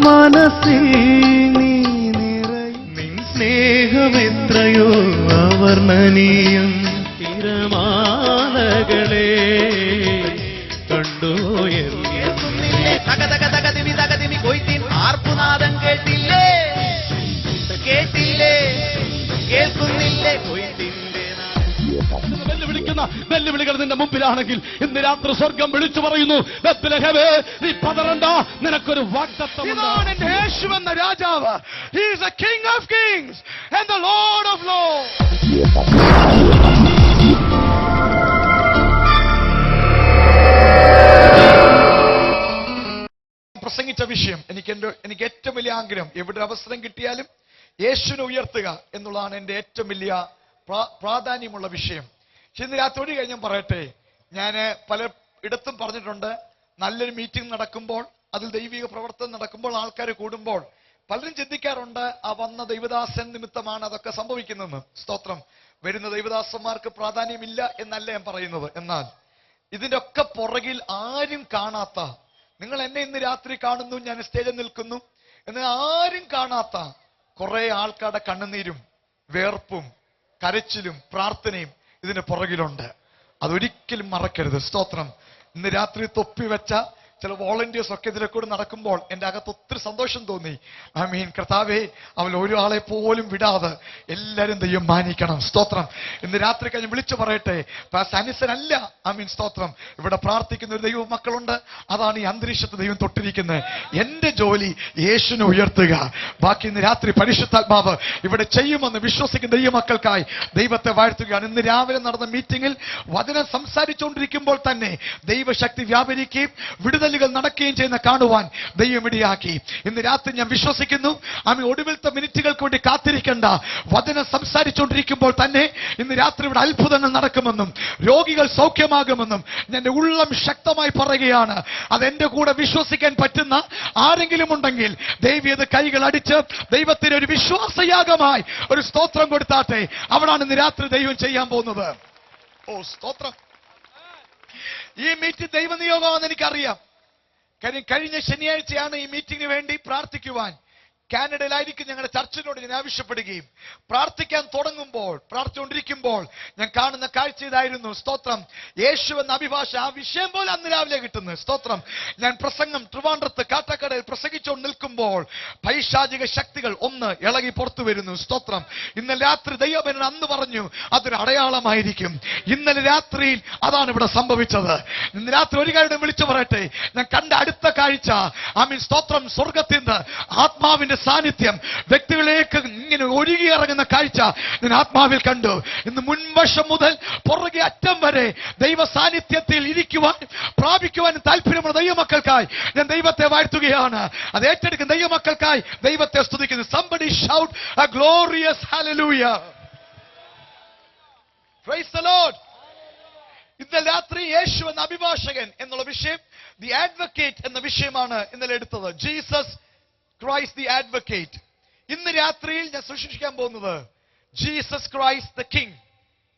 മനസ്സിൽ നീ നിൻ സ്നേഹമെത്രയോ അവർണ്ണനീയം. തിരമാലകളെ ആർപ്പുനാദം കേട്ടില്ലേ, കേട്ടില്ലേ, കേൾക്കുന്നില്ലേ? വെല്ലുവിളിക്കുന്ന വെല്ലുവിളികൾ നിന്റെ മുമ്പിലാണെങ്കിൽ ഇന്ന് രാത്രി സ്വർഗം വിളിച്ചു പറയുന്നു, ബേത്ലഹേമേ നീ പതറണ്ട, നിനക്കൊരു വാഗ്ദത്തമുണ്ട്. യേശു എന്ന രാജാവ്, he is the king of kings and the lord of lords. പ്രസംഗിച്ച വിഷയം എനിക്ക് ഏറ്റവും വലിയ ആഗ്രഹം, എവിടെ അവസരം കിട്ടിയാലും യേശുവിനെ ഉയർത്തുക എന്നുള്ളതാണ് എന്റെ ഏറ്റവും വലിയ പ്രാധാന്യമുള്ള വിഷയം. ഇന്ന് രാത്രി കഴിഞ്ഞാൽ പറയട്ടെ, ഞാൻ പലയിടത്തും പറഞ്ഞിട്ടുണ്ട്, നല്ലൊരു മീറ്റിംഗ് നടക്കുമ്പോൾ, അതിൽ ദൈവിക പ്രവർത്തനം നടക്കുമ്പോൾ, ആൾക്കാർ കൂടുമ്പോൾ പലരും ചിന്തിക്കാറുണ്ട്, ആ വന്ന ദൈവദാസൻ നിമിത്തമാണ് അതൊക്കെ സംഭവിക്കുന്നതെന്ന്. സ്തോത്രം. വരുന്ന ദൈവദാസന്മാർക്ക് പ്രാധാന്യമില്ല എന്നല്ല ഞാൻ പറയുന്നത്. എന്നാൽ ഇതിന്റെ ഒക്കെ പുറകിൽ ആരും കാണാത്ത, നിങ്ങൾ എന്നെ ഇന്ന് രാത്രി കാണുന്നു, ഞാൻ സ്റ്റേജിൽ നിൽക്കുന്നു, എന്നാൽ ആരും കാണാത്ത കുറെ ആൾക്കാരുടെ കണ്ണുനീരും വേർപ്പും കരച്ചിലും പ്രാർത്ഥനയും ഇതിന് പുറകിലുണ്ട്. അതൊരിക്കലും മറക്കരുത്. സ്തോത്രം. ഇന്ന് രാത്രി തൊപ്പി വെച്ച ചില വോളണ്ടിയേഴ്സ് ഒക്കെ ഇതിലെ കൂടെ നടക്കുമ്പോൾ എൻ്റെ അകത്ത് ഒത്തിരി സന്തോഷം തോന്നി. കർത്താവേ, അവൻ ഒരാളെ പോലും വിടാതെ എല്ലാവരും ദൈവം മാനിക്കണം. സ്തോത്രം. ഇന്ന് രാത്രി കഴിഞ്ഞ് വിളിച്ചു പറയട്ടെ, സനിസനല്ല, സ്തോത്രം, ഇവിടെ പ്രാർത്ഥിക്കുന്ന ഒരു ദൈവ മക്കളുണ്ട്. അതാണ് ഈ അന്തരീക്ഷത്തെ ദൈവം തൊട്ടിരിക്കുന്നത്. എന്റെ ജോലി യേശുവിനെ ഉയർത്തുക. ബാക്കി ഇന്ന് രാത്രി പരിശുദ്ധാത്മാവ് ഇവിടെ ചെയ്യുമെന്ന് വിശ്വസിക്കുന്ന ദൈവമക്കൾക്കായി ദൈവത്തെ വാഴ്ത്തുകയാണ്. ഇന്ന് രാവിലെ നടന്ന മീറ്റിംഗിൽ വചനം സംസാരിച്ചുകൊണ്ടിരിക്കുമ്പോൾ തന്നെ ദൈവശക്തി വ്യാപരിക്കുകയും വിടുതലുകൾ നടക്കുകയും ചെയ്യുന്ന കാണുവാൻ ദൈവം ഇടയാക്കി. ഇന്ന് രാത്രി ഞാൻ വിശ്വസിക്കുന്നു, ഒടുവിലത്തെ മിനിറ്റുകൾക്ക് വേണ്ടി കാത്തിരിക്കേണ്ട, വചനം സംസാരിച്ചുകൊണ്ടിരിക്കുമ്പോൾ തന്നെ ഇന്ന് രാത്രി ഇവിടെ അത്ഭുതങ്ങൾ നടക്കുമെന്നും രോഗികൾ സൗഖ്യമാകുമെന്നും ഞാൻ ഉള്ളം ശക്തമായി പറയുകയാണ്. അതെന്റെ കൂടെ വിശ്വസിക്കാൻ പറ്റുന്ന ആരെങ്കിലും ഉണ്ടെങ്കിൽ ദൈവീയത് കൈകൾ അടിച്ച് ദൈവത്തിന് ഒരു വിശ്വാസയാഗമായി ഒരു സ്തോത്രം കൊടുത്താട്ടെ. അവിടാണ് ഇന്ന് രാത്രി ദൈവം ചെയ്യാൻ പോകുന്നത്. ഓ സ്തോത്രം. ഈ മീറ്റിംഗ് ദൈവനിയോഗമാണെന്ന് എനിക്കറിയാം. കാര്യം കഴിഞ്ഞ ശനിയാഴ്ചയാണ് ഈ മീറ്റിംഗിന് വേണ്ടി പ്രാർത്ഥിക്കുവാൻ കാനഡയിലായിരിക്കും ഞങ്ങളുടെ ചർച്ചിനോട് ഞാൻ ആവശ്യപ്പെടുകയും പ്രാർത്ഥിക്കാൻ തുടങ്ങുമ്പോൾ, പ്രാർത്ഥിച്ചുകൊണ്ടിരിക്കുമ്പോൾ ഞാൻ കാണുന്ന കാഴ്ച ഇതായിരുന്നു. സ്തോത്രം. യേശു എന്ന അഭിഭാഷ ആ വിഷയം പോലെ അന്ന് രാവിലെ കിട്ടുന്നത്. സ്തോത്രം. ഞാൻ പ്രസംഗം ട്രിവാൻഡ്രത്ത് കാട്ടാക്കടയിൽ പ്രസംഗിച്ചുകൊണ്ട് നിൽക്കുമ്പോൾ പൈശാചിക ശക്തികൾ ഒന്ന് ഇളകി പുറത്തു വരുന്നു. സ്തോത്രം. ഇന്നലെ രാത്രി ദൈവം എന്നോട് അന്ന് പറഞ്ഞു, അതൊരു അടയാളമായിരിക്കും. ഇന്നലെ രാത്രിയിൽ അതാണ് ഇവിടെ സംഭവിച്ചത്. ഇന്ന് രാത്രി ഒരു കാര്യം വിളിച്ചു പറയട്ടെ, ഞാൻ കണ്ട അടുത്ത കാഴ്ച, സ്തോത്രം, സ്വർഗത്തിൽ നിന്ന് ആത്മാവിന്റെ സാന്നിധ്യം വ്യക്തികളിലേക്ക് ഇങ്ങനെ ഒഴുകിയിറങ്ങുന്ന കാഴ്ച ഞാൻ ആത്മാവിൽ കണ്ടു. ഇന്ന് മുൻവശം മുതൽ പുറകെ അറ്റം വരെ ദൈവ സാന്നിധ്യത്തിൽ ഇരിക്കുവാൻ പ്രാപിക്കുവാൻ താല്പര്യമുള്ള ദൈവമക്കൾക്കായി ഞാൻ ദൈവത്തെ വാഴ്ത്തുകയാണ്. അത് ഏറ്റെടുക്കുന്ന ദൈവമക്കൾക്കായി ദൈവത്തെ സ്തുതിക്കുന്നു. Somebody shout a glorious hallelujah. Praise the Lord. ഇന്നലെ രാത്രി യേശു എന്ന അഭിഭാഷകൻ എന്നുള്ള വിഷയം, ദി അഡ്വക്കേറ്റ് എന്ന വിഷയമാണ് ഇന്നലെ എടുത്തത്. Jesus Christ the advocate. ഇന്ന് രാത്രിയിൽ ഞാൻ സൂക്ഷിക്കാൻ പോകുന്നത് ജീസസ് ക്രൈസ്റ്റ് ദ കിങ്,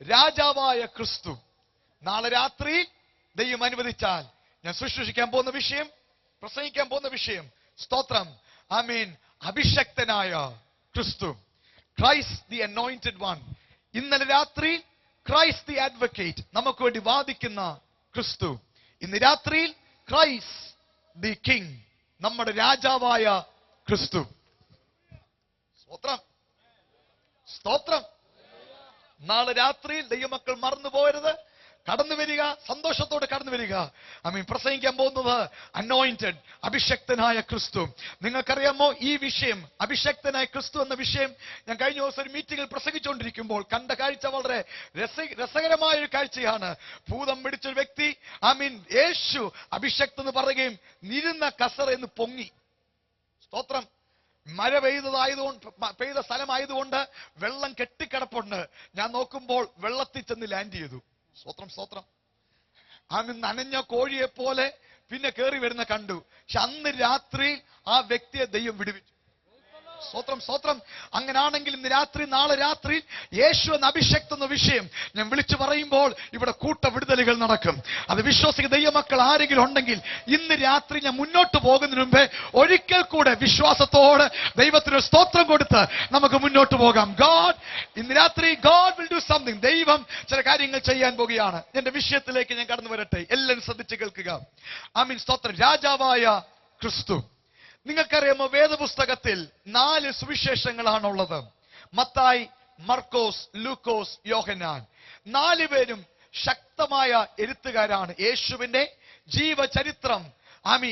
രാജാവായ ക്രിസ്തു. നാളെ രാത്രിയിൽ ദൈവം അനുവദിച്ചാൽ ഞാൻ സൂക്ഷിക്കാൻ പോകുന്ന വിഷയം, പ്രസംഗിക്കാൻ പോകുന്ന വിഷയം, സ്തോത്രം, അഭിഷക്തനായ ക്രിസ്തു, ക്രൈസ്റ്റ് ദി അനോയിന്റഡ് വൺ. ഇന്നലെ രാത്രി ക്രൈസ്റ്റ് ദി അഡ്വക്കേറ്റ്, നമുക്ക് വേണ്ടി വാദിക്കുന്ന ക്രിസ്തു. ഇന്ന് രാത്രിയിൽ ക്രൈസ്റ്റ് ദി കിങ്, നമ്മുടെ രാജാവായ ക്രിസ്തു. സ്തോത്രം, സ്തോത്രം. നാളെ രാത്രിയിൽ ദൈവമക്കൾ മറന്നു പോകരുത്. കടന്നു വരിക, സന്തോഷത്തോടെ കടന്നു വരിക. പ്രസംഗിക്കാൻ പോകുന്നത് അനോയിന്റഡ്, അഭിഷക്തനായ ക്രിസ്തു. നിങ്ങൾക്കറിയാമോ ഈ വിഷയം, അഭിഷക്തനായ ക്രിസ്തു എന്ന വിഷയം, ഞാൻ കഴിഞ്ഞ ദിവസം ഒരു മീറ്റിംഗിൽ പ്രസംഗിച്ചുകൊണ്ടിരിക്കുമ്പോൾ കണ്ട കാഴ്ച വളരെ രസകരമായ ഒരു കാഴ്ചയാണ്. ഭൂതം പിടിച്ചൊരു വ്യക്തി യേശു അഭിഷക്ത് എന്ന് പറയുകയും ഇരുന്ന കസറ എന്ന് പൊങ്ങി. സ്തോത്രം. മഴ പെയ്ത സ്ഥലമായതുകൊണ്ട് വെള്ളം കെട്ടിക്കിടപ്പുണ്ട്. ഞാൻ നോക്കുമ്പോൾ വെള്ളത്തിൽ ചെന്ന് ലാൻഡ് ചെയ്തു. സ്തോത്രം സ്തോത്രം. ആമീൻ. നനഞ്ഞ കോഴിയെ പോലെ പിന്നെ കയറി വരുന്ന കണ്ടു. പക്ഷെ അന്ന് രാത്രി ആ വ്യക്തിയെ ദൈവം വിടുവിച്ചു. സ്തോത്രം സ്തോത്രം. അങ്ങനാണെങ്കിൽ ഇന്ന് രാത്രി, നാളെ രാത്രി യേശു എന്ന അഭിഷേക് എന്ന വിഷയം ഞാൻ വിളിച്ചു പറയുമ്പോൾ ഇവിടെ കൂട്ട വിടുതലുകൾ നടക്കും. അത് വിശ്വസിക്കുന്ന ദൈവമക്കൾ ആരെങ്കിലും ഉണ്ടെങ്കിൽ ഇന്ന് രാത്രി ഞാൻ മുന്നോട്ട് പോകുന്നതിന് മുമ്പേ ഒരിക്കൽ കൂടെ വിശ്വാസത്തോടെ ദൈവത്തിന് സ്തോത്രം കൊടുത്ത് നമുക്ക് മുന്നോട്ട് പോകാം. ഇന്ന് രാത്രി ഗോഡ് വിൽ ഡു സംതിങ്. ദൈവം ചില കാര്യങ്ങൾ ചെയ്യാൻ പോകുകയാണ്. എന്റെ വിഷയത്തിലേക്ക് ഞാൻ കടന്നു വരട്ടെ. എല്ലാവരും ശ്രദ്ധിച്ച് കേൾക്കുക. ആമീൻ. സ്തോത്രം. രാജാവായ ക്രിസ്തു. നിങ്ങൾക്കറിയാമോ, വേദപുസ്തകത്തിൽ 4 സുവിശേഷങ്ങളാണുള്ളത്. മത്തായി, മർക്കോസ്, ലൂക്കോസ്, യോഹന്നാൻ. 4 പേരും ശക്തമായ എഴുത്തുകാരാണ്. യേശുവിന്റെ ജീവചരിത്രം,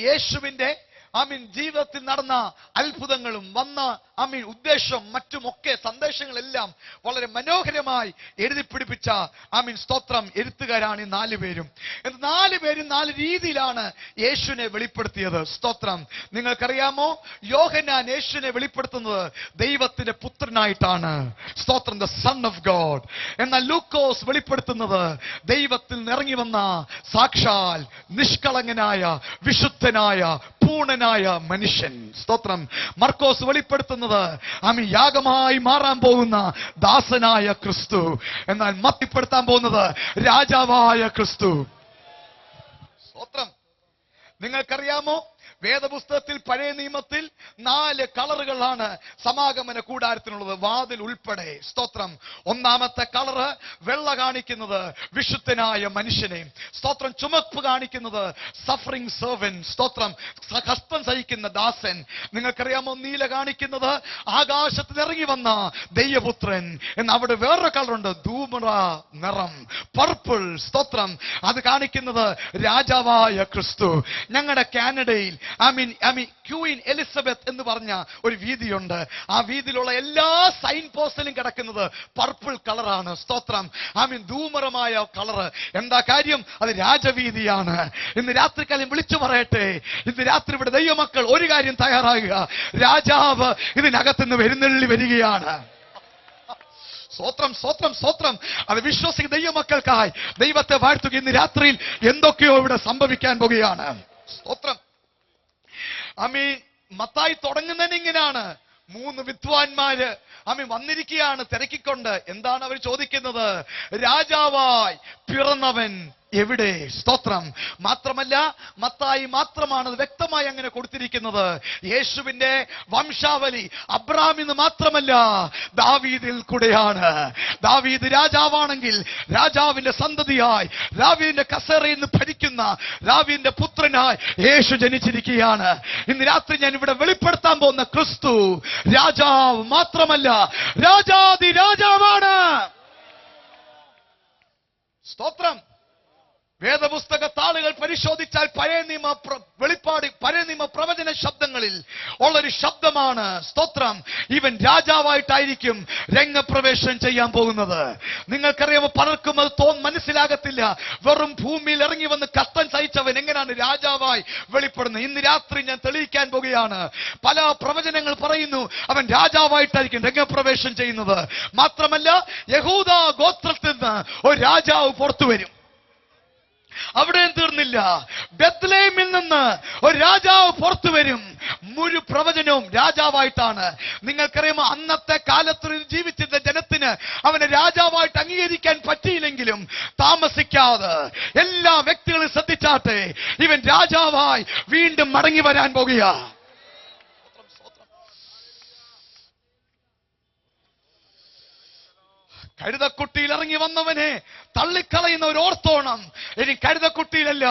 യേശുവിന്റെ ജീവിതത്തിൽ നടന്ന അത്ഭുതങ്ങളും വന്ന ഉദ്ദേശം മറ്റുമൊക്കെ സന്ദേശങ്ങളെല്ലാം വളരെ മനോഹരമായി എഴുതി പിടിപ്പിച്ച സ്തോത്രം എഴുത്തുകാരാണ് ഈ 4 പേരും. 4 പേരും 4 രീതിയിലാണ് യേശുവിനെ വെളിപ്പെടുത്തിയത്. സ്തോത്രം. നിങ്ങൾക്കറിയാമോ, യോഹന്നാൻ യേശുവിനെ വെളിപ്പെടുത്തുന്നത് ദൈവത്തിന്റെ പുത്രനായിട്ടാണ്. സ്തോത്രം, ദ സൺ ഓഫ് ഗോഡ്. എന്നാൽ ലൂക്കോസ് വെളിപ്പെടുത്തുന്നത് ദൈവത്തിൽ നിറങ്ങി വന്ന സാക്ഷാൽ നിഷ്കളങ്കനായ വിശുദ്ധനായ പൂർണ്ണനായ മനുഷ്യൻ. സ്തോത്രം. മർക്കോസ് വെളിപ്പെടുത്തുന്നത് യാഗമായി മാറാൻ പോകുന്ന ദാസനായ ക്രിസ്തു. എന്നാൽ മത്തിപ്പെടുത്താൻ പോകുന്നത് രാജാവായ ക്രിസ്തു. സ്തോത്രം. നിങ്ങൾക്കറിയാമോ, വേദപുസ്തകത്തിൽ പഴയ നിയമത്തിൽ 4 കളറുകളാണ് സമാഗമന കൂടാരത്തിനുള്ളത്, വാതിൽ ഉൾപ്പെടെ. സ്തോത്രം. ഒന്നാമത്തെ കളറ് വെള്ള കാണിക്കുന്നത് വിശുദ്ധനായ മനുഷ്യനെ. സ്തോത്രം. ചുമപ്പ് കാണിക്കുന്നത് സഫറിംഗ് സെർവന്റ്. സ്തോത്രം. കഷ്ടം സഹിക്കുന്ന ദാസൻ. നിങ്ങൾക്കറിയാമോ, നീല കാണിക്കുന്നത് ആകാശത്തിൽ ഇറങ്ങി വന്ന ദൈവപുത്രൻ. എന്ന് അവിടെ വേറൊരു കളറുണ്ട്, ധൂമ്ര നിറം, പർപ്പിൾ. സ്തോത്രം. അത് കാണിക്കുന്നത് രാജാവായ ക്രിസ്തു. ഞങ്ങളുടെ കാനഡയിൽ ക്വീൻ എലിസബത്ത് എന്ന് പറഞ്ഞ ഒരു വീതിയുണ്ട്. ആ വീതിയിലുള്ള എല്ലാ സൈൻ പോസ്റ്റിലും കിടക്കുന്നത് പർപ്പിൾ കളറാണ്. സ്തോത്രം. ധൂമരമായ കളറ്. എന്താ കാര്യം? അത് രാജവീതിയാണ്. ഇന്ന് രാത്രിക്കാലം വിളിച്ചു പറയട്ടെ, ഇന്ന് രാത്രി ഇവിടെ ദൈവമക്കൾ ഒരു കാര്യം തയ്യാറാകുക, രാജാവ് ഇതിനകത്തുനിന്ന് എഴുന്നള്ളി വരികയാണ്. സ്തോത്രം സ്തോത്രം സ്തോത്രം. അത് വിശ്വസിക്കുന്ന ദൈവമക്കൾക്കായി ദൈവത്തെ വാഴ്ത്തുക. ഇന്ന് രാത്രിയിൽ എന്തൊക്കെയോ ഇവിടെ സംഭവിക്കാൻ പോകുകയാണ്. സ്തോത്രം. മത്തായി തുടങ്ങുന്നതിന് ഇങ്ങനെയാണ്. 3 വിദ്വാൻമാര് വന്നിരിക്കുകയാണ് തിരക്കിക്കൊണ്ട്. എന്താണ് അവർ ചോദിക്കുന്നത്? രാജാവായി പിറന്നവൻ എവിടെ? സ്തോത്രം. മാത്രമല്ല, മത്തായി മാത്രമാണ് അത് വ്യക്തമായി അങ്ങനെ കൊടുത്തിരിക്കുന്നത്. യേശുവിന്റെ വംശാവലി അബ്രാമിൽ നിന്ന് മാത്രമല്ല, ദാവീദിൽ കൂടെയാണ്. ദാവീദ് രാജാവാണെങ്കിൽ രാജാവിന്റെ സന്തതിയായി, ദാവീദിന്റെ കസേരയിൽ നിന്ന് ഭരിക്കുന്ന ദാവീദിന്റെ പുത്രനായി യേശു ജനിച്ചിരിക്കുകയാണ്. ഇന്ന് രാത്രി ഞാൻ ഇവിടെ വെളിപ്പെടുത്താൻ പോകുന്ന ക്രിസ്തു രാജാവ് മാത്രമല്ല, രാജാതി രാജാവാണ്. സ്തോത്രം. വേദപുസ്തക താളുകൾ പരിശോധിച്ചാൽ പഴയ നിയമ പ്രവചന ശബ്ദങ്ങളിൽ ഉള്ളൊരു ശബ്ദമാണ്. സ്തോത്രം. ഇവൻ രാജാവായിട്ടായിരിക്കും രംഗപ്രവേശനം ചെയ്യാൻ പോകുന്നത്. നിങ്ങൾക്കറിയാമോ, പലർക്കും അത് മനസ്സിലാകത്തില്ല. വെറും ഭൂമിയിൽ ഇറങ്ങി വന്ന് കഷ്ടം സഹിച്ചവൻ എങ്ങനെയാണ് രാജാവായി വെളിപ്പെടുന്നത്? ഇന്ന് രാത്രി ഞാൻ തെളിയിക്കാൻ പോകുകയാണ്. പല പ്രവചനങ്ങൾ പറയുന്നു അവൻ രാജാവായിട്ടായിരിക്കും രംഗപ്രവേശനം ചെയ്യുന്നത്. മാത്രമല്ല, യഹൂദ ഗോത്രത്തിൽ നിന്ന് ഒരു രാജാവ് പുറത്തു വരും. അവിടെയും തീർന്നില്ല, ബെത്ലഹേമിൽ നിന്ന് ഒരു രാജാവ് പുറത്തു വരും. മുഴു പ്രവചനവും രാജാവായിട്ടാണ്. നിങ്ങൾക്കറിയാമോ, അന്നത്തെ കാലത്ത് ജീവിച്ചിരുന്ന ജനത്തിന് അവനെ രാജാവായിട്ട് അംഗീകരിക്കാൻ പറ്റിയില്ലെങ്കിലും താമസിക്കാതെ എല്ലാ വ്യക്തികളും ശ്രദ്ധിച്ചാട്ടെ, ഇവൻ രാജാവായി വീണ്ടും മടങ്ങി വരാൻ പോകുക. കഴുതക്കുട്ടിയിൽ ഇറങ്ങി വന്നവനെ തള്ളിക്കളയുന്ന ഒരു ഓർത്തോണം. ഇനി കഴുതക്കുട്ടിയിലല്ല,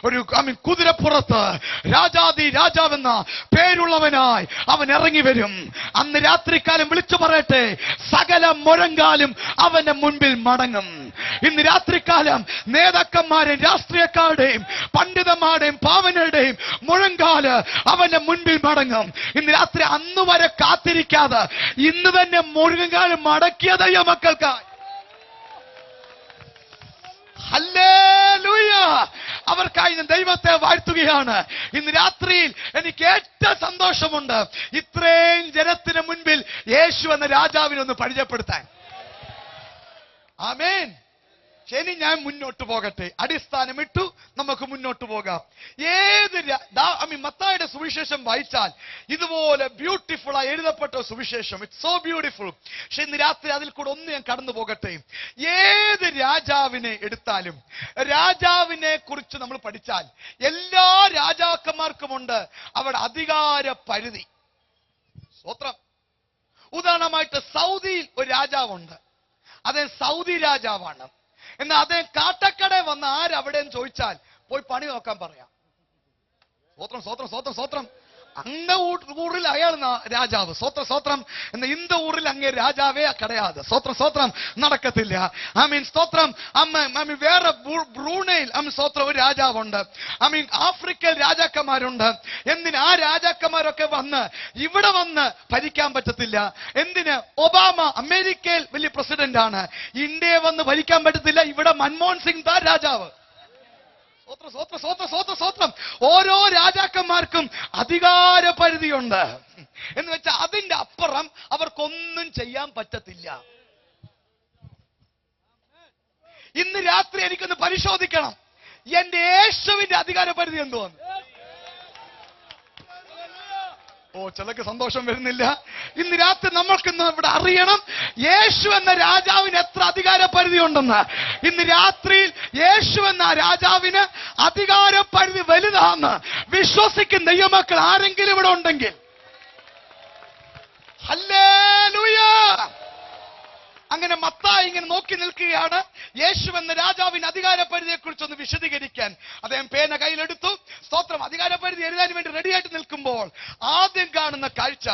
ഒരു കുതിരപ്പുറത്ത് രാജാതി രാജാവെന്ന പേരുള്ളവനായി അവൻ ഇറങ്ങി വരും. അന്ന് രാത്രിക്കാലം വിളിച്ചു പറയട്ടെ, സകല മുഴങ്കാലും അവന്റെ മുൻപിൽ മടങ്ങും. ഇന്ന് രാത്രിക്കാലം നേതാക്കന്മാരെയും രാഷ്ട്രീയക്കാരുടെയും പണ്ഡിതന്മാരുടെയും പാവനരുടെയും മുഴങ്കാല് അവന്റെ മുൻപിൽ മടങ്ങും. ഇന്ന് രാത്രി അന്ന് വരെ കാത്തിരിക്കാതെ ഇന്ന് തന്നെ മുഴങ്കാല് മടക്കിയ ദൈവമക്കൾക്ക് ഹല്ലേലൂയ, അവർക്കായി ഞാൻ ദൈവത്തെ വാഴ്ത്തുകയാണ്. ഇന്ന് രാത്രിയിൽ എനിക്ക് ഏറ്റവും സന്തോഷമുണ്ട്, ഇത്രയും ജനത്തിന് മുൻപിൽ യേശു എന്ന രാജാവിനെ ഒന്ന് പരിചയപ്പെടുത്താൻ. ആമേൻ. ശനി ഞാൻ മുന്നോട്ട് പോകട്ടെ, അടിസ്ഥാനമിട്ടു നമുക്ക് മുന്നോട്ട് പോകാം. മത്തായിയുടെ സുവിശേഷം വായിച്ചാൽ ഇതുപോലെ ബ്യൂട്ടിഫുൾ ആയി എഴുതപ്പെട്ട സുവിശേഷം, ഇറ്റ്സ് സോ ബ്യൂട്ടിഫുൾ. പക്ഷെ ഇന്ന് രാത്രി അതിൽ കൂടെ ഒന്ന് ഞാൻ കടന്നു പോകട്ടെ. ഏത് രാജാവിനെ എടുത്താലും രാജാവിനെ കുറിച്ച് നമ്മൾ പഠിച്ചാൽ എല്ലാ രാജാക്കന്മാർക്കുമുണ്ട് അവിടെ അധികാര പരിധി. സ്തോത്രം. ഉദാഹരണമായിട്ട് സൗദിയിൽ ഒരു രാജാവുണ്ട്, അദ്ദേഹം സൗദി രാജാവാണ്. എന്നാൽ അദ്ദേഹം കാട്ടക്കട വന്ന ആരവിടെയെന്ന് ചോദിച്ചാൽ പോയി പണി നോക്കാൻ പറയാം. സ്വോത്രം സ്വോത്രം സ്വോത്രം സ്വോത്രം. அந்த ஊரில் அயாள் ராஜாவு. சோத்திரம் சோத்திரம். இந்த ஊரில் அங்கே ராஜாவே கிடையாது. சோத்திரம் சோத்திரம் നടക്കത്തില്ല. സ്തോത്രം. വേറെ ബ്രൂണയിൽ സ്തോത്രം ഒരു രാജാവുണ്ട്. ആഫ്രിക്കയിൽ രാജാക്കന്മാരുണ്ട്. എന്തിന് ആ രാജാക്കന്മാരൊക്കെ വന്ന് ഇവിടെ വന്ന് ഭരിക്കാൻ പറ്റത്തില്ല. എന്തിന്? ഒബാമ അമേരിക്കയിൽ വലിയ പ്രസിഡന്റ് ആണ്, ഇന്ത്യയെ വന്ന് ഭരിക്കാൻ പറ്റത്തില്ല. ഇവിടെ മൻമോഹൻ സിംഗ് താ രാജാവ്. ഓരോ രാജാക്കന്മാർക്കും അധികാര പരിധിയുണ്ട്. എന്ന് വെച്ചാൽ അതിന്റെ അപ്പുറം അവർക്കൊന്നും ചെയ്യാൻ പറ്റത്തില്ല. ഇന്ന് രാത്രി എനിക്കൊന്ന് പരിശോധിക്കണം, എന്റെ യേശുവിന്റെ അധികാര പരിധി എന്തുവാണ്? ചിലക്ക് സന്തോഷം വരുന്നില്ല. ഇന്ന് രാത്രി നമ്മൾക്കിന്ന് ഇവിടെ അറിയണം യേശു എന്ന രാജാവിന് എത്ര അധികാര പരിധി ഉണ്ടെന്ന്. ഇന്ന് രാത്രിയിൽ യേശു എന്ന രാജാവിന് അധികാര പരിധി വലുതാന്ന് വിശ്വസിക്കുന്ന ദൈവമക്കൾ ആരെങ്കിലും ഇവിടെ ഉണ്ടെങ്കിൽ ഹല്ലേലൂയ. അങ്ങനെ മത്തായി ഇങ്ങനെ നോക്കി നിൽക്കുകയാണ് യേശു എന്ന രാജാവിന് അധികാര പരിധിയെ കുറിച്ചൊന്ന് വിശദീകരിക്കാൻ. അദ്ദേഹം പേന കയ്യിലെടുത്തു. സ്തോത്രം. അധികാര പരിധി എഴുതാൻ വേണ്ടി റെഡിയായിട്ട് നിൽക്കുമ്പോൾ ആദ്യം കാണുന്ന കാഴ്ച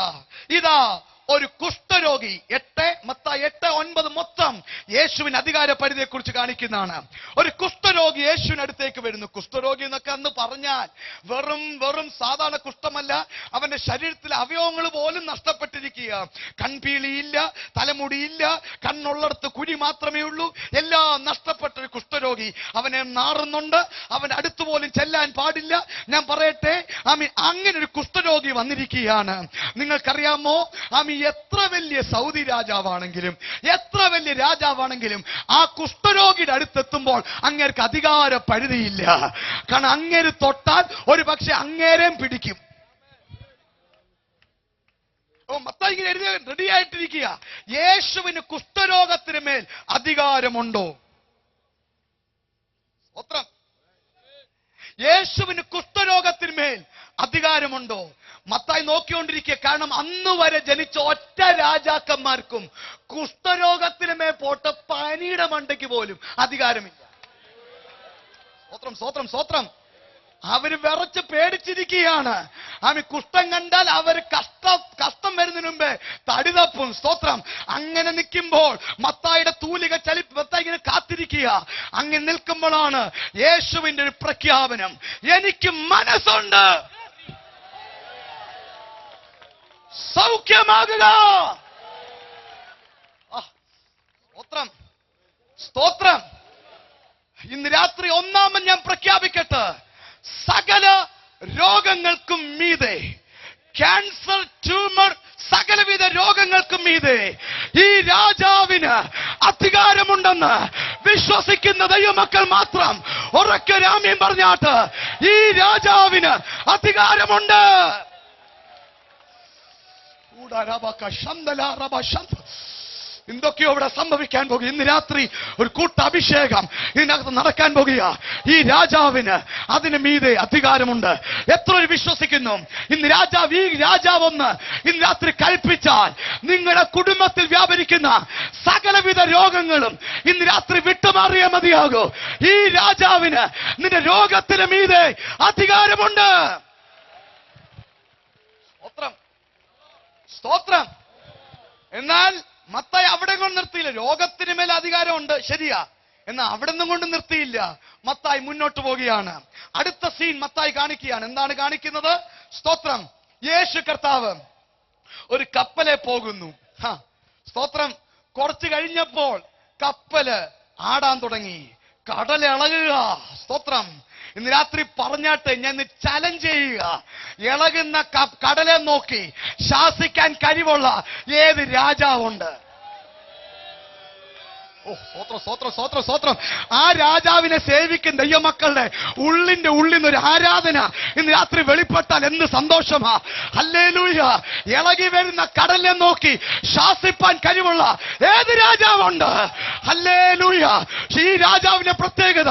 ഇതാ, ഒരു കുഷ്ഠരോഗി. മത്തായി 8:9 മൊത്തം യേശുവിന് അധികാര പരിധിയെ കുറിച്ച് കാണിക്കുന്നതാണ്. ഒരു കുഷ്ഠരോഗി യേശുവിന് അടുത്തേക്ക് വരുന്നു. കുഷ്ഠരോഗി എന്നൊക്കെ അന്ന് പറഞ്ഞാൽ വെറും സാധാരണ കുഷ്ഠമല്ല, അവന്റെ ശരീരത്തിലെ അവയവങ്ങൾ പോലും നഷ്ടപ്പെട്ടിരിക്കുക. കൺപീലിയില്ല, തലമുടിയില്ല, കണ്ണുള്ളിടത്ത് കുഴി മാത്രമേ ഉള്ളൂ, എല്ലാം നഷ്ടപ്പെട്ട ഒരു കുഷ്ഠരോഗി. അവനെ നാറുന്നുണ്ട്, അവന്റെ അടുത്ത് പോലും ചെല്ലാൻ പാടില്ല. ഞാൻ പറയട്ടെ, അങ്ങനെ ഒരു കുഷ്ഠരോഗി വന്നിരിക്കുകയാണ്. നിങ്ങൾക്കറിയാമോ, എത്ര വലിയ സൗദി രാജാവാണെങ്കിലും എത്ര വലിയ രാജാവാണെങ്കിലും ആ കുഷ്ഠരോഗിയുടെ അടുത്തെത്തുമ്പോൾ അങ്ങേർക്ക് അധികാര പരിധിയില്ല. കാരണം അങ്ങേര് തൊട്ടാൽ ഒരു പക്ഷെ അങ്ങേരെയും പിടിക്കും. മത്തായി എഴുതി റെഡിയായിട്ടിരിക്കുക. യേശുവിന് കുഷ്ഠരോഗത്തിന് മേൽ അധികാരമുണ്ടോ? സ്തോത്രം. യേശുവിന് കുഷ്ഠരോഗത്തിന് മേൽ അധികാരമുണ്ടോ? മത്തായി നോക്കിക്കൊണ്ടിരിക്കുക. കാരണം അന്ന് വരെ ജനിച്ച ഒറ്റ രാജാക്കന്മാർക്കും കുഷ്ഠരോഗത്തിന് മേൽ പോട്ട് പനിയുടെ മണ്ടയ്ക്ക് പോലും അധികാരമില്ല. സ്തോത്രം സ്തോത്രം സ്തോത്രം. അവര് വിറച്ച് പേടിച്ചിരിക്കുകയാണ്. കുഷ്ഠം കണ്ടാൽ അവർ കഷ്ടം വരുന്നതിന് മുമ്പേ തടിതപ്പും. സ്തോത്രം. അങ്ങനെ നിൽക്കുമ്പോൾ മത്തായിയുടെ തൂലിക മത്തായി ഇങ്ങനെ കാത്തിരിക്കുക. അങ്ങനെ നിൽക്കുമ്പോഴാണ് യേശുവിന്റെ ഒരു പ്രഖ്യാപനം, എനിക്ക് മനസ്സുണ്ട്, സൗഖ്യമാകുക. സ്തോത്രം സ്തോത്രം. ഇന്ന് രാത്രി ഒന്നാമത് ഞാൻ പ്രഖ്യാപിക്കട്ടെ, സകല രോഗങ്ങൾക്കും മീതെ, ക്യാൻസർ, ട്യൂമർ, സകലവിധ രോഗങ്ങൾക്കും മീതെ ഈ രാജാവിന് അധികാരമുണ്ടെന്ന് വിശ്വസിക്കുന്ന ദൈവമക്കൾ മാത്രം ഉറക്കെ ആമേൻ പറഞ്ഞാട്ട്. ഈ രാജാവിന് അധികാരമുണ്ട്. എന്തൊക്കെയോ ഇവിടെ സംഭവിക്കാൻ പോകുക. ഇന്ന് രാത്രി ഒരു കൂട്ടഭിഷേകം ഇതിനകത്ത് നടക്കാൻ പോകുക. ഈ രാജാവിന് അതിന് മീതെ അധികാരമുണ്ട്. എത്ര പേര് വിശ്വസിക്കുന്നു? ഇന്ന് ഈ രാജാവൊന്ന് ഇന്ന് രാത്രി കൽപ്പിച്ചാൽ നിങ്ങളുടെ കുടുംബത്തിൽ വ്യാപരിക്കുന്ന സകലവിധ രോഗങ്ങളും ഇന്ന് രാത്രി വിട്ടുമാറിയാൽ മതിയാകൂ. ഈ രാജാവിന് നിന്റെ രോഗത്തിന് മീതെ അധികാരമുണ്ട്. സ്തോത്രം. എന്നാൽ മത്തായി അവിടെ കൊണ്ട് നിർത്തിയില്ല. രോഗത്തിന് മേൽ അധികാരമുണ്ട്, ശരിയാ. എന്നാൽ അവിടെ നിന്നും കൊണ്ട് നിർത്തിയില്ല. മത്തായി മുന്നോട്ട് പോവുകയാണ്. അടുത്ത സീൻ മത്തായി കാണിക്കുകയാണ്. എന്താണ് കാണിക്കുന്നത്? സ്തോത്രം. യേശു കർത്താവ് ഒരു കപ്പലെ പോകുന്നു. സ്തോത്രം. കുറച്ച് കഴിഞ്ഞപ്പോൾ കപ്പല് ആടാൻ തുടങ്ങി, കടലിളകുക. സ്തോത്രം. ഇന്ന് രാത്രി പറഞ്ഞാട്ട് ഞാൻ ചലഞ്ച് ചെയ്യുക, ഇളകുന്ന കടലെ നോക്കി ശാസിക്കാൻ കഴിവുള്ള ഏത് രാജാവുണ്ട്? സ്വത്രം. ആ രാജാവിനെ സേവിക്കുന്ന ദൈവമക്കളുടെ ഉള്ളിന്റെ ഉള്ളിൽ നിന്നൊരു ആരാധന ഇന്ന് രാത്രി വെളിപ്പെട്ടാൽ എന്ത് സന്തോഷമാ. ഹല്ലേലൂയ. ഇളകി വരുന്ന കടലിനെ നോക്കി ശാസിപ്പാൻ കഴിവുള്ള ഏത് രാജാവുണ്ട്? ഹല്ലേലൂയ. ഈ രാജാവിന്റെ പ്രത്യേകത,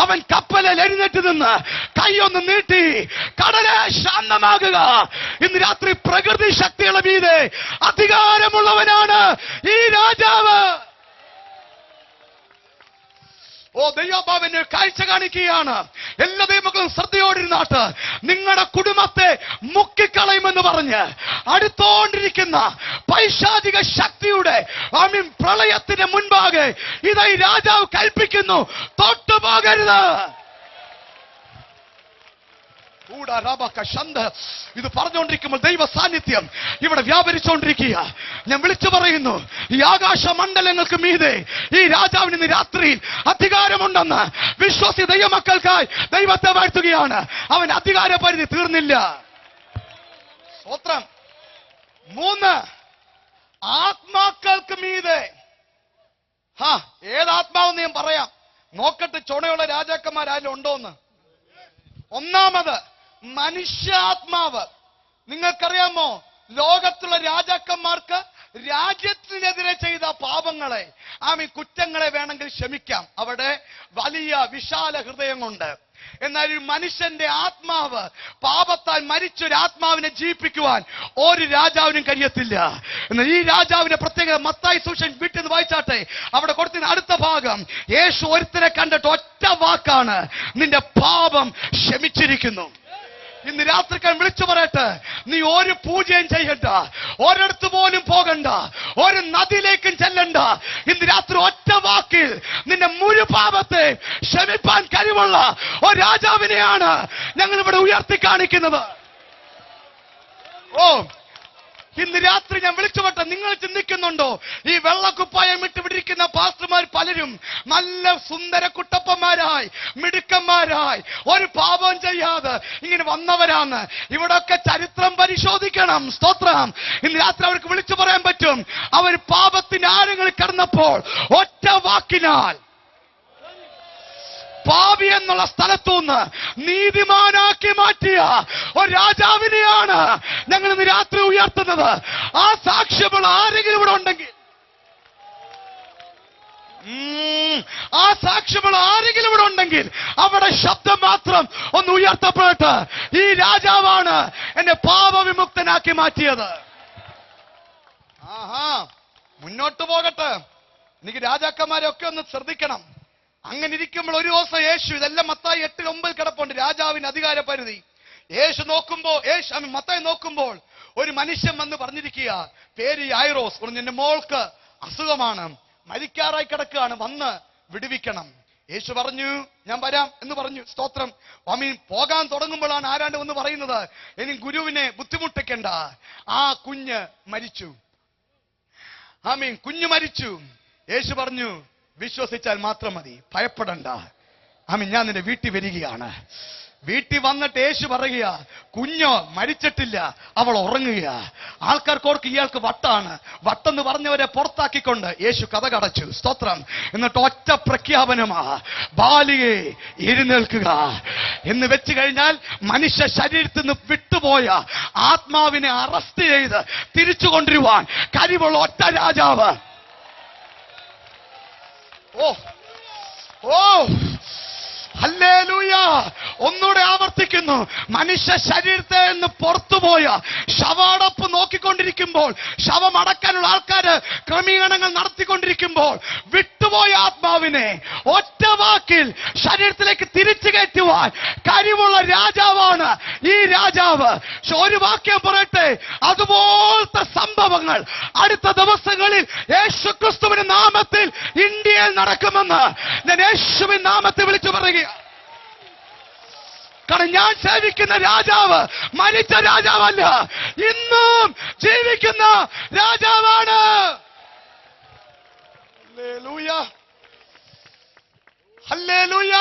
അവൻ കപ്പലിൽ എഴുന്നേറ്റ് നിന്ന് കൈയൊന്ന് നീട്ടി കടലെ ശാന്തമാകുക. ഇന്ന് രാത്രി പ്രകൃതി ശക്തികളുടെ മീതെ അധികാരമുള്ളവനാണ് ഈ രാജാവ്. ദൈവഭാവന് കാഴ്ച കാണിക്കുകയാണ്. എല്ലാ ദൈവമക്കളും ശ്രദ്ധയോടിരുന്നാട്ട് നിങ്ങളുടെ കുടുംബത്തെ മുക്കിക്കളയുമെന്ന് പറഞ്ഞ് അടുത്തോണ്ടിരിക്കുന്ന പൈശാചിക ശക്തിയുടെ പ്രളയത്തിന് മുൻപാകെ ഇതായി രാജാവ് കൽപ്പിക്കുന്നു, തൊട്ടുപോകരുത്. ഇത് പറഞ്ഞുകൊണ്ടിരിക്കുമ്പോൾ ദൈവ സാന്നിധ്യം ഇവിടെ വ്യാപരിച്ചുകൊണ്ടിരിക്കുക. ഞാൻ വിളിച്ചു പറയുന്നു, ഈ ആകാശ മണ്ഡലങ്ങൾക്ക് മീതെ ഈ രാജാവിന് ഇന്ന് രാത്രിയിൽ അധികാരമുണ്ടെന്ന് വിശ്വസി ദൈവമക്കൾക്കായി ദൈവത്തെ വാഴ്ത്തുകയാണ്. അവൻ അധികാര പരിധി തീർന്നില്ല. സ്തോത്രം. 3, ആത്മാക്കൾക്ക് മീതെ. ഏതാത്മാവെന്ന് ഞാൻ പറയാം, നോക്കട്ടെ ചുണയുള്ള രാജാക്കന്മാരായാലും ഉണ്ടോന്ന്. ഒന്നാമത് മനുഷ്യാത്മാവ്. നിങ്ങൾക്കറിയാമോ, ലോകത്തുള്ള രാജാക്കന്മാർക്ക് രാജ്യത്തിനെതിരെ ചെയ്ത പാപങ്ങളെ, കുറ്റങ്ങളെ വേണമെങ്കിൽ ക്ഷമിക്കാം, അവിടെ വലിയ വിശാല ഹൃദയം കൊണ്ട്. എന്നാൽ ഒരു മനുഷ്യന്റെ ആത്മാവ്, പാപത്താൽ മരിച്ചൊരു ആത്മാവിനെ ജീവിപ്പിക്കുവാൻ ഒരു രാജാവിനും കഴിയത്തില്ല. എന്നാൽ ഈ രാജാവിന്റെ പ്രത്യേകത മത്തായി സുവിശേഷം വീട്ടിൽ നിന്ന് വായിച്ചാട്ടെ, അവിടെ കൊടുത്തിരുന്ന അടുത്ത ഭാഗം, യേശു ഒരുത്തനെ കണ്ടിട്ട് ഒറ്റ വാക്കാണ്, നിന്റെ പാപം ക്ഷമിച്ചിരിക്കുന്നു. ഇന്ന് രാത്രിക്കാൻ വിളിച്ചു പറയട്ടെ, നീ ഒരു പൂജയും ചെയ്യണ്ട, ഒരിടത്ത് പോലും പോകണ്ട, ഒരു നദിയിലേക്കും ചെല്ലണ്ട. ഇന്ന് രാത്രി ഒറ്റ വാക്കിൽ നിന്റെ മുഴു പാപത്തെ ക്ഷമിപ്പാൻ കഴിവുള്ള ഒരു രാജാവിനെയാണ് ഞങ്ങൾ ഇവിടെ ഉയർത്തി കാണിക്കുന്നത്. ഇന്ന് രാത്രി ഞാൻ വിളിച്ചുപെട്ട നിങ്ങൾ ചിന്തിക്കുന്നുണ്ടോ, ഈ വെള്ളക്കുപ്പായം ഇട്ടുപിടിക്കുന്ന പാസ്റ്റർമാർ പലരും നല്ല സുന്ദര കുട്ടപ്പന്മാരായി, മിടുക്കന്മാരായി, ഒരു പാപം ചെയ്യാതെ ഇങ്ങനെ വന്നവരാണ്. ഇവിടൊക്കെ ചരിത്രം പരിശോധിക്കണം. സ്തോത്രം. ഇന്ന് രാത്രി അവർക്ക് വിളിച്ചു പറയാൻ പറ്റും, അവർ പാപത്തിന്റെ ആഴങ്ങളിൽ കിടന്നപ്പോൾ ഒറ്റ വാക്കിനാൽ പാപി എന്നുള്ള സ്ഥലത്തുനിന്ന് നീതിമാനാക്കി മാറ്റിയ ഒരു രാജാവിനെയാണ് ഞങ്ങൾ ഇന്ന് രാത്രി ഉയർത്തുന്നത്. ആ സാക്ഷ്യമുള്ള ആരെങ്കിലും ഇവിടെ ഉണ്ടെങ്കിൽ, ആ സാക്ഷ്യമുള്ള ആരെങ്കിലും ഇവിടെ ഉണ്ടെങ്കിൽ അവിടെ ശബ്ദം മാത്രം ഒന്ന് ഉയർത്തപ്പെട്ട്, ഈ രാജാവാണ് എന്നെ പാപവിമുക്തനാക്കി മാറ്റിയത്. മുന്നോട്ട് പോകട്ടെ. എനിക്ക് രാജാക്കന്മാരെയൊക്കെ ഒന്ന് ശ്രദ്ധിക്കണം. അങ്ങനെ ഇരിക്കുമ്പോൾ ഒരു ദിവസം യേശു, ഇതെല്ലാം മത്തായി 8:9 കിടപ്പുണ്ട്, രാജാവിന് അധികാര പരിധി. യേശു നോക്കുമ്പോൾ, മത്തായി നോക്കുമ്പോൾ ഒരു മനുഷ്യൻ വന്ന് പറഞ്ഞിരിക്കുക, പേര് യായിറോസ്, എന്റെ മോൾക്ക് അസുഖമാണ്, മരിക്കാറായി കിടക്കുകയാണ്, വന്ന് വിടുവിക്കണം. യേശു പറഞ്ഞു, ഞാൻ വരാം എന്ന് പറഞ്ഞു. സ്തോത്രം. പോകാൻ തുടങ്ങുമ്പോഴാണ് ആരാണ്ട് വന്ന് പറയുന്നത്, ഇനി ഗുരുവിനെ ബുദ്ധിമുട്ടിക്കണ്ട, ആ കുഞ്ഞ് മരിച്ചു. കുഞ്ഞ് മരിച്ചു. യേശു പറഞ്ഞു, വിശ്വസിച്ചാൽ മാത്രം മതി, ഭയപ്പെടണ്ട. ഞാൻ നിന്റെ വീട്ടിൽ വരികയാണ്. വീട്ടിൽ വന്നിട്ട് യേശു പറയുക, കുഞ്ഞോ മരിച്ചിട്ടില്ല, അവൾ ഉറങ്ങുക. ആൾക്കാർക്കോർക്ക് ഇയാൾക്ക് വട്ടാണ്. വട്ടെന്ന് പറഞ്ഞവരെ പുറത്താക്കിക്കൊണ്ട് യേശു കഥ കടച്ചു. സ്തോത്രം. എന്നിട്ട് ഒറ്റ പ്രഖ്യാപനമാ, ബാലികെ എഴുന്നേൽക്കുക എന്ന് വെച്ച് കഴിഞ്ഞാൽ മനുഷ്യ ശരീരത്തിൽ നിന്ന് വിട്ടുപോയ ആത്മാവിനെ അറസ്റ്റ് ചെയ്ത് തിരിച്ചു കൊണ്ടുവരുവാൻ കഴിവുള്ള ഒറ്റ രാജാവ്. ഹല്ലേലൂയ. ഒന്നുകൂടെ ആവർത്തിക്കുന്നു, മനുഷ്യ ശരീരത്തെ നിന്ന് പുറത്തുപോയ ശവടപ്പ് നോക്കിക്കൊണ്ടിരിക്കുമ്പോൾ, ശവമടക്കാനുള്ള ആൾക്കാര് ക്രമീകരണങ്ങൾ നടത്തിക്കൊണ്ടിരിക്കുമ്പോൾ വിട്ടുപോയ ആത്മാവിനെ ഒറ്റ വാക്കിൽ ശരീരത്തിലേക്ക് തിരിച്ചു കയറ്റുവാൻ കഴിവുള്ള രാജാവാണ് ഈ രാജാവ്. ഒരു വാക്യം പറയട്ടെ, അതുപോലത്തെ സംഭവങ്ങൾ അടുത്ത ദിവസങ്ങളിൽ യേശുക്രിസ്തുവിന്റെ നാമത്തിൽ ഇന്ത്യയിൽ നടക്കുമെന്ന് ഞാൻ യേശുവിൻ നാമത്തിൽ വിളിച്ചു പറയുക. കാരണം ഞാൻ സേവിക്കുന്ന രാജാവ് മരിച്ച രാജാവല്ല, ഇന്നും ജീവിക്കുന്ന രാജാവാണ്. Hallelujah, hallelujah.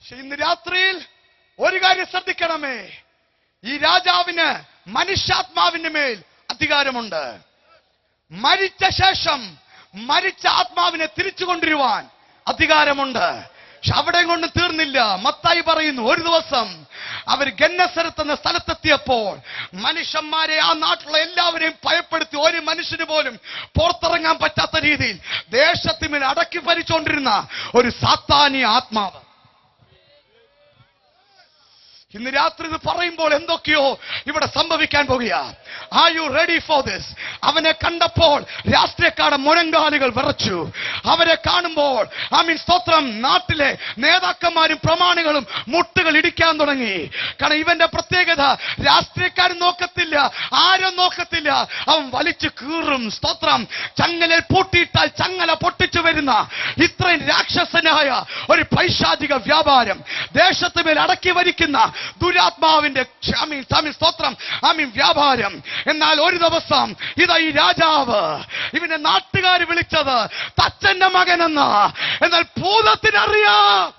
ഇന്ന് രാത്രിയിൽ ഒരു കാര്യം ശ്രദ്ധിക്കണമേ, ഈ രാജാവിന് മനുഷ്യാത്മാവിന്റെ മേൽ അധികാരമുണ്ട്. മരിച്ച ശേഷം മരിച്ച ആത്മാവിനെ തിരിച്ചു കൊണ്ടുവരുവാൻ അധികാരമുണ്ട്. പക്ഷെ അവിടെ കൊണ്ട് തീർന്നില്ല. മത്തായി പറയുന്നു, ഒരു ദിവസം അവർ ഗന്നസരത്ത് എന്ന സ്ഥലത്തെത്തിയപ്പോൾ മനുഷ്യന്മാരെ, ആ നാട്ടിലുള്ള എല്ലാവരെയും ഭയപ്പെടുത്തി ഒരു മനുഷ്യന് പോലും പുറത്തിറങ്ങാൻ പറ്റാത്ത രീതിയിൽ ദേശത്തിന്മേൽ അടക്കി ഭരിച്ചുകൊണ്ടിരുന്ന ഒരു സാത്താനിയ ആത്മാവ്. ഇന്ന് രാത്രി ഇത് പറയുമ്പോൾ എന്തൊക്കെയോ ഇവിടെ സംഭവിക്കാൻ പോകുക. R you ready for this? അവനെ കണ്ടപ്പോൾ രാഷ്ട്രീയക്കാരുടെ മുഴങ്കാലുകൾ വിറച്ചു. അവരെ കാണുമ്പോൾ സ്തോത്രം, നാട്ടിലെ നേതാക്കന്മാരും പ്രമാണികളും മുട്ടുകൾ ഇടിക്കാൻ തുടങ്ങി. കാരണം ഇവന്റെ പ്രത്യേകത, രാഷ്ട്രീയക്കാരും നോക്കത്തില്ല, ആരും നോക്കത്തില്ല, അവൻ വലിച്ചു കീറും. സ്തോത്രം, ചങ്ങലയിൽ പൂട്ടിയിട്ടാൽ ചങ്ങല പൊട്ടിച്ചു വരുന്ന ഇത്രയും രാക്ഷസനായ ഒരു പൈശാചിക വ്യാപാരം, ദേശത്തുമേൽ അടക്കി വരിക്കുന്ന ദുരാത്മാവിന്റെ സ്തോത്രം വ്യാപാരം. എന്നാൽ ഒരു ദിവസം ഇതാ ഈ രാജാവ്, ഇവന്റെ നാട്ടുകാർ വിളിച്ചത് തച്ചന്റെ മകനെന്ന്. എന്നാൽ ഭൂതത്തിനറിയാം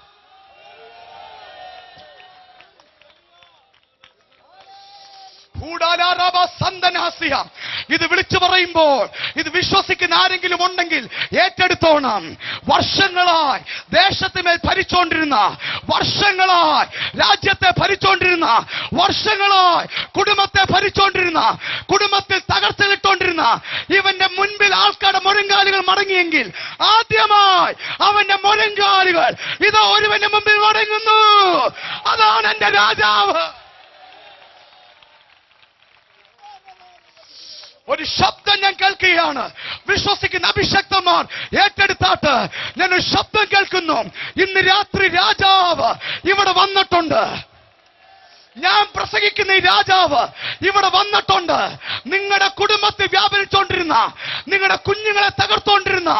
ഇത് വിളിച്ചു പറയുമ്പോൾ ഇത് വിശ്വസിക്കുന്ന ആരെങ്കിലും ഉണ്ടെങ്കിൽ ഏറ്റെടുത്തോണം. വർഷങ്ങളായി ദേശത്തിന്മേൽ ഭരിച്ചുകൊണ്ടിരുന്ന, വർഷങ്ങളായി രാജ്യത്തെ ഭരിച്ചുകൊണ്ടിരുന്ന, വർഷങ്ങളായി കുടുംബത്തെ ഭരിച്ചുകൊണ്ടിരുന്ന, കുടുംബത്തിൽ തകർച്ച കിട്ടുകൊണ്ടിരുന്ന ഇവന്റെ മുൻപിൽ ആൾക്കാരുടെ മുഴങ്കാലുകൾ മടങ്ങിയെങ്കിൽ ആദ്യമായി അവന്റെ മുഴങ്കാലുകൾ ഇത് ഒരുവന്റെ മുമ്പിൽ മടങ്ങുന്നു. അതാണ് എന്റെ രാജാവ്. ഒരു ശബ്ദം ഞാൻ കേൾക്കുകയാണ്. വിശ്വസിക്കുന്ന അഭിഷക്തന്മാർ ഏറ്റെടുത്താട്ട് ഞാനൊരു ശബ്ദം കേൾക്കുന്നു. ഇന്ന് രാത്രി രാജാവ് ഇവിടെ വന്നിട്ടുണ്ട്. ഞാൻ പ്രസംഗിക്കുന്ന ഈ രാജാവ് ഇവിടെ വന്നിട്ടുണ്ട്. നിങ്ങളുടെ കുടുംബത്തിൽ വ്യാപരിച്ചുകൊണ്ടിരുന്ന, നിങ്ങളുടെ കുഞ്ഞുങ്ങളെ തകർത്തുകൊണ്ടിരുന്ന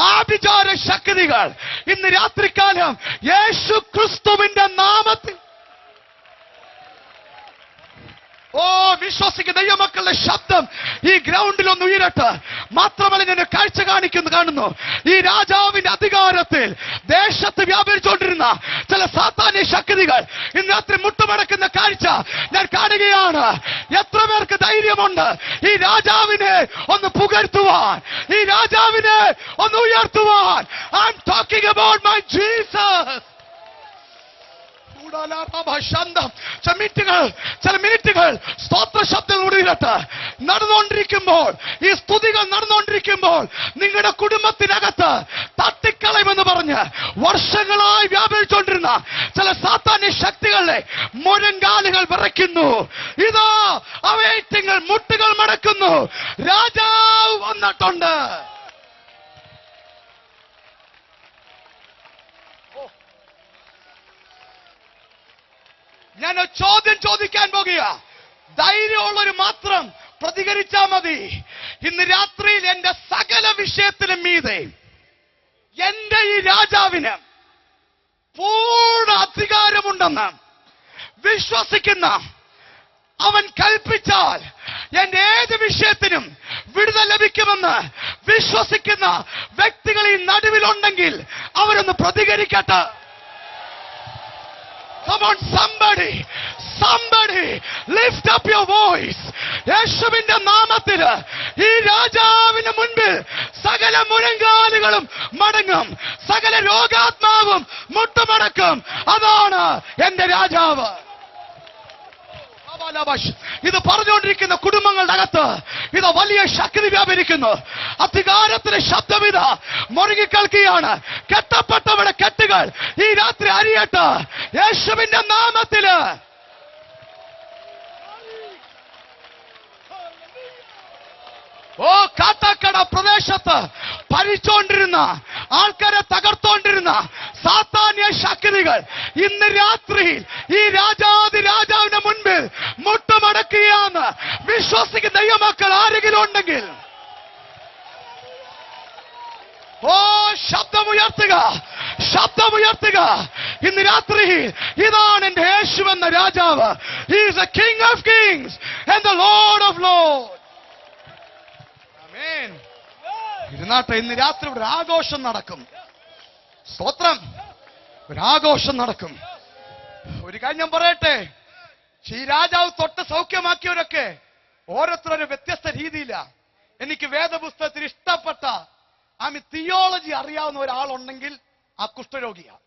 ആഭിചാര ശക്തികൾ ഇന്ന് രാത്രികാലം യേശു ക്രിസ്തുവിന്റെ നാമത്തിൽ, വിശ്വസിക്കുന്ന ദൈവമക്കളുടെ ശബ്ദം ഈ ഗ്രൗണ്ടിൽ ഒന്ന് ഉയരട്ടെ. മാത്രമല്ല, ഞാൻ കാഴ്ച കാണുന്നു. ഈ രാജാവിന്റെ അധികാരത്തിൽ ദേശത്ത് വ്യാപരിച്ചുകൊണ്ടിരുന്ന ചില സാത്താന്യ ശക്തികൾ ഇന്ന് രാത്രി മുട്ടുമടക്കുന്ന കാഴ്ച ഞാൻ കാണുകയാണ്. എത്ര പേർക്ക് ധൈര്യമുണ്ട് ഈ രാജാവിനെ ഒന്ന് പുകഴ്ത്തുവാൻ, ഈ രാജാവിനെ ഒന്ന് ഉയർത്തുവാൻ? I am talking about my Jesus. ചില മിനിറ്റുകൾ സ്തോത്ര ശബ്ദങ്ങളുടേട്ട് നടന്നുകൊണ്ടിരിക്കുമ്പോൾ, ഈ സ്തുതികൾ നടന്നുകൊണ്ടിരിക്കുമ്പോൾ നിങ്ങളുടെ കുടുംബത്തിനകത്ത് തട്ടിക്കളയുമെന്ന് പറഞ്ഞ് വർഷങ്ങളായി വ്യാപരിച്ചുകൊണ്ടിരുന്ന ചില സാത്താന്യ ശക്തികളുടെ മുഴങ്കാലുകൾ വിറയ്ക്കുന്നു. ഇതാ അവയറ്റിങ്ങൾ മുട്ടുകൾ മടക്കുന്നു. രാജാവ് വന്നിട്ടുണ്ട്. ഞാൻ ചോദ്യം ചോദിക്കാൻ പോകുക. ധൈര്യമുള്ളവർ മാത്രം പ്രതികരിച്ചാൽ മതി. ഇന്ന് രാത്രിയിൽ എന്റെ സകല വിഷയത്തിലും മീതെ എന്റെ ഈ രാജാവിന് പൂർണ്ണ അധികാരമുണ്ടെന്ന് വിശ്വസിക്കുന്ന, അവൻ കൽപ്പിച്ചാൽ എന്റെ ഏത് വിഷയത്തിനും വിടുതൽ ലഭിക്കുമെന്ന് വിശ്വസിക്കുന്ന വ്യക്തികൾ ഈ നടുവിലുണ്ടെങ്കിൽ അവരൊന്ന് പ്രതികരിക്കട്ടെ. Come on, somebody lift up your voice. യേശുവിന്റെ നാമത്തിൽ ഈ രാജാവിന് മുൻപിൽ സകല മുഴങ്കാലുകളും മടങ്ങും, സകല രോഗാത്മാവും മുട്ടുമടക്കും. അതാണ് എന്റെ രാജാവ്. ഇത് പറഞ്ഞുകൊണ്ടിരിക്കുന്ന കുടുംബങ്ങളുടെ അകത്ത് ഇത് വലിയ ശക്തി വ്യാപരിക്കുന്നു. അധികാരത്തിന്റെ ശബ്ദമിത മുറുകിക്കേൾക്കുകയാണ്. കെട്ടപ്പെട്ടവരുടെ കെട്ടുകൾ ഈ രാത്രി അരിയട്ടെ യേശുവിന്റെ നാമത്തില്. കാട്ടാക്കട പ്രദേശത്ത് ഭരിച്ചുകൊണ്ടിരുന്ന, ആൾക്കാരെ തകർത്തുകൊണ്ടിരുന്ന സാത്താന്യ ശക്തികൾ ഇന്ന് രാത്രിയിൽ ഈ രാജാവിന്റെ മുൻപിൽ മുട്ടുമടക്കുകയാണ്. വിശ്വസിക്കുന്ന ദൈവമക്കൾ ആരെങ്കിലും ഉണ്ടെങ്കിൽ ശബ്ദമുയർത്തുക. ഇന്ന് രാത്രി ഇതാണ് എന്റെ യേശു എന്ന രാജാവ്. He is the King of Kings and the Lord of Lords. ആമേൻ. ഇരുന്നാട്ടെ, ഇന്ന് രാത്രി ഒരു ആഘോഷം നടക്കും. സ്തോത്രം, ഒരു ആഘോഷം നടക്കും. ഒരു കാര്യം ഞാൻ പറയട്ടെ, ഈ രാജാവ് തൊട്ട് സൗഖ്യമാക്കിയവരൊക്കെ ഓരോരുത്തരും വ്യത്യസ്ത രീതിയിലാണ്. എനിക്ക് വേദപുസ്തകത്തിൽ ഇഷ്ടപ്പെട്ട തിയോളജി അറിയാവുന്ന ഒരാളുണ്ടെങ്കിൽ ആ കുഷ്ഠരോഗിയാണ്.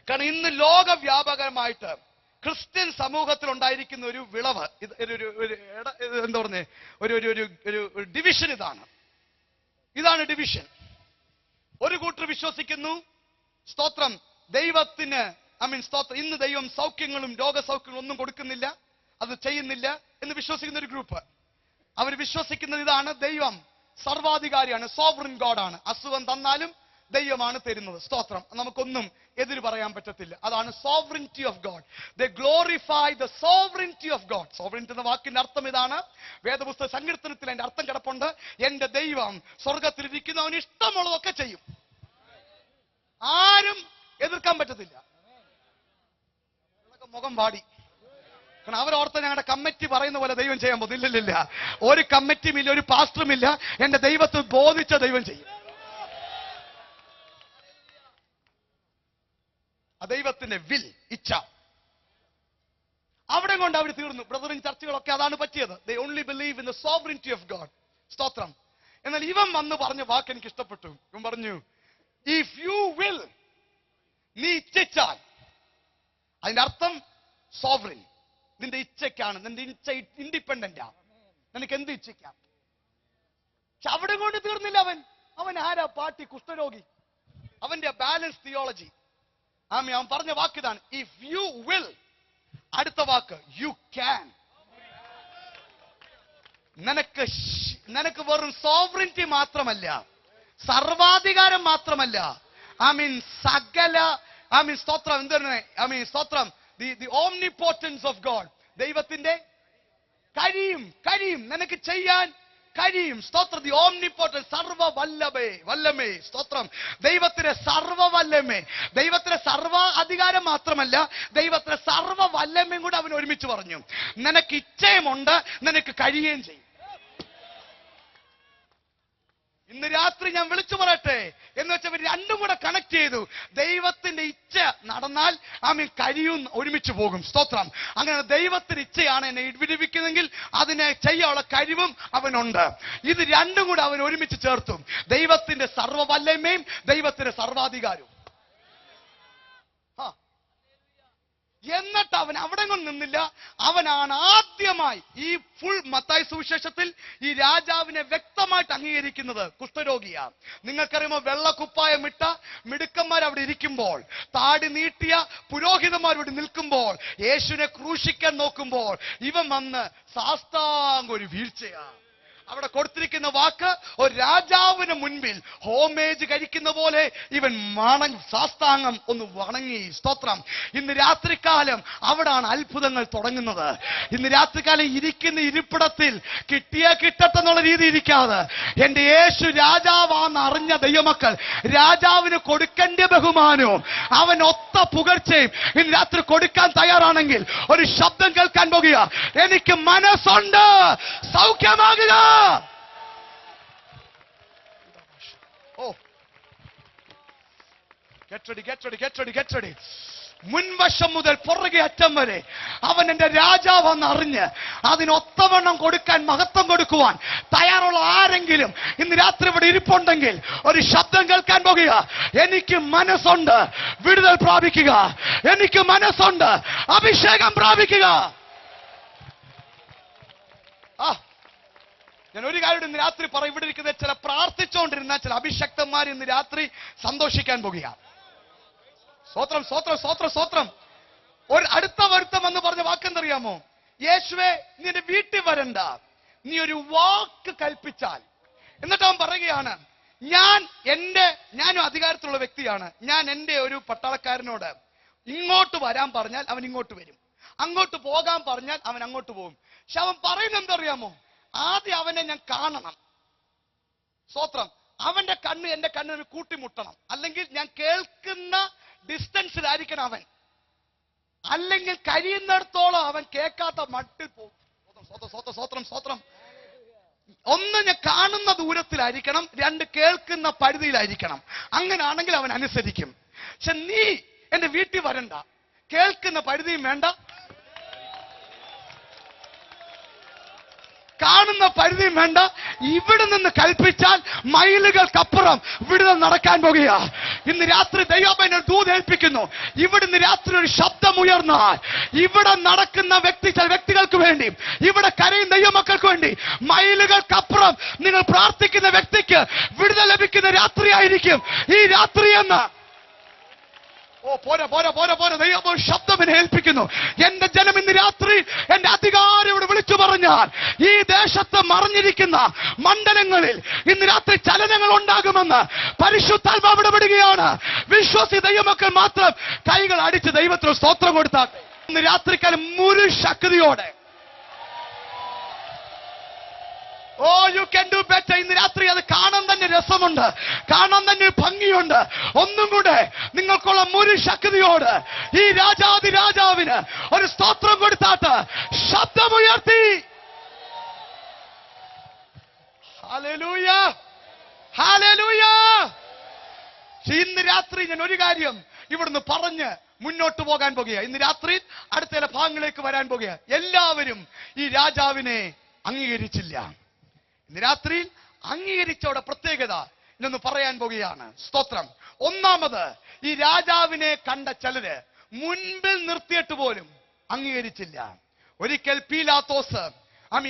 കാരണം ഇന്ന് ലോകവ്യാപകമായിട്ട് ക്രിസ്ത്യൻ സമൂഹത്തിൽ ഉണ്ടായിരിക്കുന്ന ഒരു വിളവ്, എന്താ പറഞ്ഞേ, ഒരു ഡിവിഷൻ ഇതാണ് ഡിവിഷൻ. ഒരു കൂട്ടർ വിശ്വസിക്കുന്നു, സ്തോത്രം, ദൈവത്തിന് സ്തോത്രം, ഇന്ന് ദൈവം സൗഖ്യങ്ങളും രോഗസൗഖ്യങ്ങളും ഒന്നും കൊടുക്കുന്നില്ല, അത് ചെയ്യുന്നില്ല എന്ന് വിശ്വസിക്കുന്ന ഒരു ഗ്രൂപ്പ്. അവർ വിശ്വസിക്കുന്നത് ഇതാണ്: ദൈവം സർവാധികാരിയാണ്, സോവറിൻ ഗോഡാണ്. അസുഖം തന്നാലും ദൈവമാണ് തരുന്നത്. സ്തോത്രം, നമുക്കൊന്നും എതിര് പറയാൻ പറ്റത്തില്ല. അതാണ് sovereignty of God. They glorify the sovereignty of God. Sovereignty എന്ന വാക്കിന്റെ അർത്ഥം ഇതാണ്. വേദപുസ്തക സങ്കീർത്തനത്തിൽ അതിന്റെ അർത്ഥം കിടപ്പുണ്ട്: എന്റെ ദൈവം സ്വർഗത്തിലിരിക്കുന്നു, അവന് ഇഷ്ടമുള്ളതൊക്കെ ചെയ്യും, ആരും എതിർക്കാൻ പറ്റത്തില്ല. മുഖം വാടി. കാരണം അവരോർത്ത് ഞങ്ങളുടെ കമ്മിറ്റി പറയുന്ന പോലെ ദൈവം ചെയ്യാൻ പോകുന്നില്ല. ഒരു കമ്മിറ്റിയും ഇല്ല, ഒരു പാസ്റ്ററും ഇല്ല. എന്റെ ദൈവത്തെ ബോധിച്ച ദൈവം ചെയ്യും. ദൈവത്തിന്റെ വിൽ, ഇച്ഛ, അവിടെ കൊണ്ട് അവർ തീർന്നു. ബ്രദറിൻ ചർച്ചകളൊക്കെ അതാണ് പറ്റിയത്. They only believe in the sovereignty of God. സ്തോത്രം. എന്നാൽ ഇവൻ വന്ന് പറഞ്ഞ വാക്ക് എനിക്ക് ഇഷ്ടപ്പെട്ടു. ഇവൻ പറഞ്ഞു, ഇഫ് യു വിൽ, നീ ഇച്ഛിച്ചാൽ. അതിന്റെ അർത്ഥം സോവറിൻ, നിന്റെ ഇച്ഛയ്ക്കാണ്. നിന്റെ ഇച്ഛ ഇൻഡിപെൻഡന്റാ, നിനക്ക് എന്ത് ഇച്ഛിക്കാം. പക്ഷെ അവിടെ കൊണ്ട് തീർന്നില്ല. അവൻ ആരാ? പാർട്ടി കുഷ്ഠരോഗി. അവന്റെ ബാലൻസ് തിയോളജി. അവൻ പറഞ്ഞ വാക്ക് ഇതാണ്: ഇഫ് യു വിൽ. അടുത്ത വാക്ക് യു ക്യാൻ. നിനക്ക് വെറും സോവറിറ്റി മാത്രമല്ല, സർവാധികാരം മാത്രമല്ല, സകല സ്തോത്രം, എന്താണ് സ്തോത്രം, ദി ഓംനിപോട്ടൻസ് ഓഫ് ഗോഡ്. ദൈവത്തിന്റെ കഴിയും നിനക്ക് ചെയ്യാൻ കഴിയും. സ്തോത്രം, ദി ഓംനിപോട്ടൻസ്, സർവവല്ലമേ. സ്തോത്രം, ദൈവത്തിന്റെ സർവവല്ലമേ, ദൈവത്തിന്റെ സർവ അധികാരം മാത്രമല്ല, ദൈവത്തിന്റെ സർവവല്ലമയും കൂടെ അവൻ ഒരുമിച്ച് പറഞ്ഞു. നിനക്ക് ഇച്ഛയുമുണ്ട്, നിനക്ക് കഴിയുകയും ചെയ്യും. ഇന്ന് രാത്രി ഞാൻ വിളിച്ചു പറയട്ടെ എന്ന് വെച്ചവർ രണ്ടും കൂടെ കണക്ട് ചെയ്തു. ദൈവത്തിന്റെ ഇച്ഛ നടന്നാൽ കഴിയും, ഒരുമിച്ച് പോകും. സ്തോത്രം. അങ്ങനെ ദൈവത്തിന്റെ ഇച്ഛയാണ് എന്നെ വിടുവിക്കുന്നെങ്കിൽ അതിനെ ചെയ്യാനുള്ള കഴിവും അവനുണ്ട്. ഇത് രണ്ടും കൂടെ അവൻ ഒരുമിച്ച് ചേർത്തു. ദൈവത്തിന്റെ സർവ്വവല്ലമയും ദൈവത്തിന്റെ സർവാധികാരവും. എന്നിട്ട് അവൻ അവിടെ കൊണ്ട് നിന്നില്ല. അവനാണ് ആദ്യമായി ഈ ഫുൾ മത്തായി സുവിശേഷത്തിൽ ഈ രാജാവിനെ വ്യക്തമായിട്ട് അംഗീകരിക്കുന്നത് കുഷ്ഠരോഗിയാ. നിങ്ങൾക്കറിയുമോ, വെള്ളക്കുപ്പായം ഇട്ട മിടുക്കന്മാർ അവിടെ ഇരിക്കുമ്പോൾ, താടി നീട്ടിയ പുരോഹിതന്മാർ ഇവിടെ നിൽക്കുമ്പോൾ, യേശുവിനെ ക്രൂശിക്കാൻ നോക്കുമ്പോൾ ഇവൻ വന്ന് സാഷ്ടാംഗം ഒരു വീഴ്ചയാ. അവിടെ കൊടുത്തിരിക്കുന്ന വാക്ക്, ഒരു രാജാവിന് മുൻപിൽ ഹോമേജ് കഴിക്കുന്ന പോലെ ഇവൻ സാഷ്ടാംഗം ഒന്ന് വണങ്ങി. സ്തോത്രം. ഇന്ന് രാത്രികാലം അവിടാണ് അത്ഭുതങ്ങൾ തുടങ്ങുന്നത്. ഇന്ന് രാത്രികാലം ഇരിക്കുന്ന ഇരിപ്പിടത്തിൽ കിട്ടട്ടെന്നുള്ള രീതി ഇരിക്കാതെ, എന്റെ യേശു രാജാവാന്ന് അറിഞ്ഞ ദൈവമക്കൾ രാജാവിന് കൊടുക്കേണ്ട ബഹുമാനവും അവൻ ഒത്ത പുകഴ്ചയും ഇന്ന് രാത്രി കൊടുക്കാൻ തയ്യാറാണെങ്കിൽ ഒരു ശബ്ദം കേൾക്കാൻ പോകുക: എനിക്ക് മനസ്സുണ്ട്, സൗഖ്യമാകുക. Get ready. മുൻവശം മുതൽ പുറകെ അറ്റം വരെ അവൻ എന്റെ രാജാവെന്ന് അറിഞ്ഞ് അതിനൊത്തവണ്ണം കൊടുക്കാൻ, മഹത്വം കൊടുക്കുവാൻ തയ്യാറുള്ള ആരെങ്കിലും ഇന്ന് രാത്രി ഇവിടെ ഇരിപ്പുണ്ടെങ്കിൽ ഒരു ശബ്ദം കേൾക്കാൻ പോകുക: എനിക്ക് മനസ്സുണ്ട്, വിടുതൽ പ്രാപിക്കുക. എനിക്ക് മനസ്സുണ്ട്, അഭിഷേകം പ്രാപിക്കുക. ഞാൻ ഒരു കാര്യം ഇന്ന് രാത്രി പറയും. ഇവിടെ ഇരിക്കുന്ന ചില പ്രാർത്ഥിച്ചുകൊണ്ടിരുന്ന ചില അഭിഷക്തന്മാർ ഇന്ന് രാത്രി സന്തോഷിക്കാൻ പോകുക. സ്തോത്രം, സ്തോത്രം, സ്തോത്രം, സ്തോത്രം. ഒരു അടുത്ത വരുത്തം എന്ന് പറഞ്ഞ വാക്കെന്തറിയാമോ? യേശുവേ, നീ എന്റെ വീട്ടിൽ വരണ്ട, നീ ഒരു വാക്ക് കൽപ്പിച്ചാൽ. എന്നിട്ട് അവൻ പറയുകയാണ്, ഞാനും അധികാരത്തിലുള്ള വ്യക്തിയാണ്. ഞാൻ എന്റെ ഒരു പട്ടാളക്കാരനോട് ഇങ്ങോട്ട് വരാൻ പറഞ്ഞാൽ അവൻ ഇങ്ങോട്ട് വരും, അങ്ങോട്ട് പോകാൻ പറഞ്ഞാൽ അവൻ അങ്ങോട്ട് പോകും. പക്ഷെ അവൻ പറയുന്നത് എന്തറിയാമോ? ആദ്യം അവനെ ഞാൻ കാണണം. സ്തോത്രം. അവന്റെ കണ്ണ് എന്റെ കണ്ണിന് കൂട്ടിമുട്ടണം. അല്ലെങ്കിൽ ഞാൻ കേൾക്കുന്ന ഡിസ്റ്റൻസിലായിരിക്കണം അവൻ. അല്ലെങ്കിൽ കഴിയുന്നിടത്തോളം അവൻ കേൾക്കാത്ത മട്ടിൽ പോകും. സ്തോത്രം, സ്തോത്രം. ഒന്ന്, ഞാൻ കാണുന്ന ദൂരത്തിലായിരിക്കണം. രണ്ട്, കേൾക്കുന്ന പരിധിയിലായിരിക്കണം. അങ്ങനെയാണെങ്കിൽ അവൻ അനുസരിക്കും. പക്ഷെ നീ എന്റെ വീട്ടിൽ വരണ്ട, കേൾക്കുന്ന പരിധിയും വേണ്ട, കാണുന്ന പരിധിയും വേണ്ട, ഇവിടെ നിന്ന് കൽപ്പിച്ചാൽ മൈലുകൾക്കപ്പുറം വിടുതൽ നടക്കാൻ പോകുക. ഇന്ന് രാത്രി ദൈവം എന്നെ ദൂതേൽപ്പിക്കുന്നു, ഇവിടുന്ന് രാത്രി ഒരു ശബ്ദം ഉയർന്നാൽ ഇവിടെ നടക്കുന്ന വ്യക്തികൾക്ക് വേണ്ടി, ഇവിടെ കരയുന്ന ദൈവമക്കൾക്ക് വേണ്ടി മൈലുകൾക്കപ്പുറം നിങ്ങൾ പ്രാർത്ഥിക്കുന്ന വ്യക്തിക്ക് വിടുതൽ ലഭിക്കുന്ന രാത്രിയായിരിക്കും ഈ രാത്രി എന്ന്. ഓ പോരാ പോരാ പോരാ പോരാ, ദൈവം ശബ്ദം എന്നെ ഏൽപ്പിക്കുന്നു. എന്റെ ജനം ഇന്ന് രാത്രി എന്റെ അധികാരം ഇവിടെ വിളിച്ചു പറഞ്ഞാൽ ഈ ദേശത്ത് മറിഞ്ഞിരിക്കുന്ന മണ്ഡലങ്ങളിൽ ഇന്ന് രാത്രി ചലനങ്ങൾ ഉണ്ടാകുമെന്ന് പരിശുദ്ധാത്മാവ് ഇടപെടുകയാണ്. വിശ്വസി ദൈവമക്കൾ മാത്രം കൈകൾ അടിച്ച് ദൈവത്തിന് സ്തോത്രം കൊടുത്താൽ ഇന്ന് രാത്രിക്കാലം മുഴു ശക്തിയോടെ ഓ യു ക്യാൻ ഡു ബെറ്റർ. ഇന്ന് രാത്രി അത് കാണാൻ തന്നെ രസമുണ്ട്, കാണാൻ തന്നെ ഭംഗിയുണ്ട്. ഒന്നും കൂടെ നിങ്ങൾക്കുള്ള മുഴു ശക്തിയോട് ഈ രാജാതി രാജാവിന് ഒരു സ്തോത്രം കൊടുത്താട്ട് ശബ്ദമുയർത്തി ഹല്ലേലൂയ ഹല്ലേലൂയ. ഇന്ന് രാത്രി ഞാൻ ഒരു കാര്യം ഇവിടുന്ന് പറഞ്ഞ് മുന്നോട്ട് പോകാൻ പോകുക. ഇന്ന് രാത്രി അടുത്ത ചില ഭാഗങ്ങളിലേക്ക് വരാൻ പോകുക. എല്ലാവരും ഈ രാജാവിനെ അംഗീകരിച്ചില്ല. ഇന്ന് രാത്രിയിൽ അംഗീകരിച്ചവിടെ പ്രത്യേകത ഇന്നൊന്ന് പറയാൻ പോകുകയാണ്. സ്തോത്രം. ഒന്നാമത്, ഈ രാജാവിനെ കണ്ട ചിലര് മുൻപിൽ നിർത്തിയിട്ട് പോലും അംഗീകരിച്ചില്ല. ഒരിക്കൽ പീലാത്തോസ്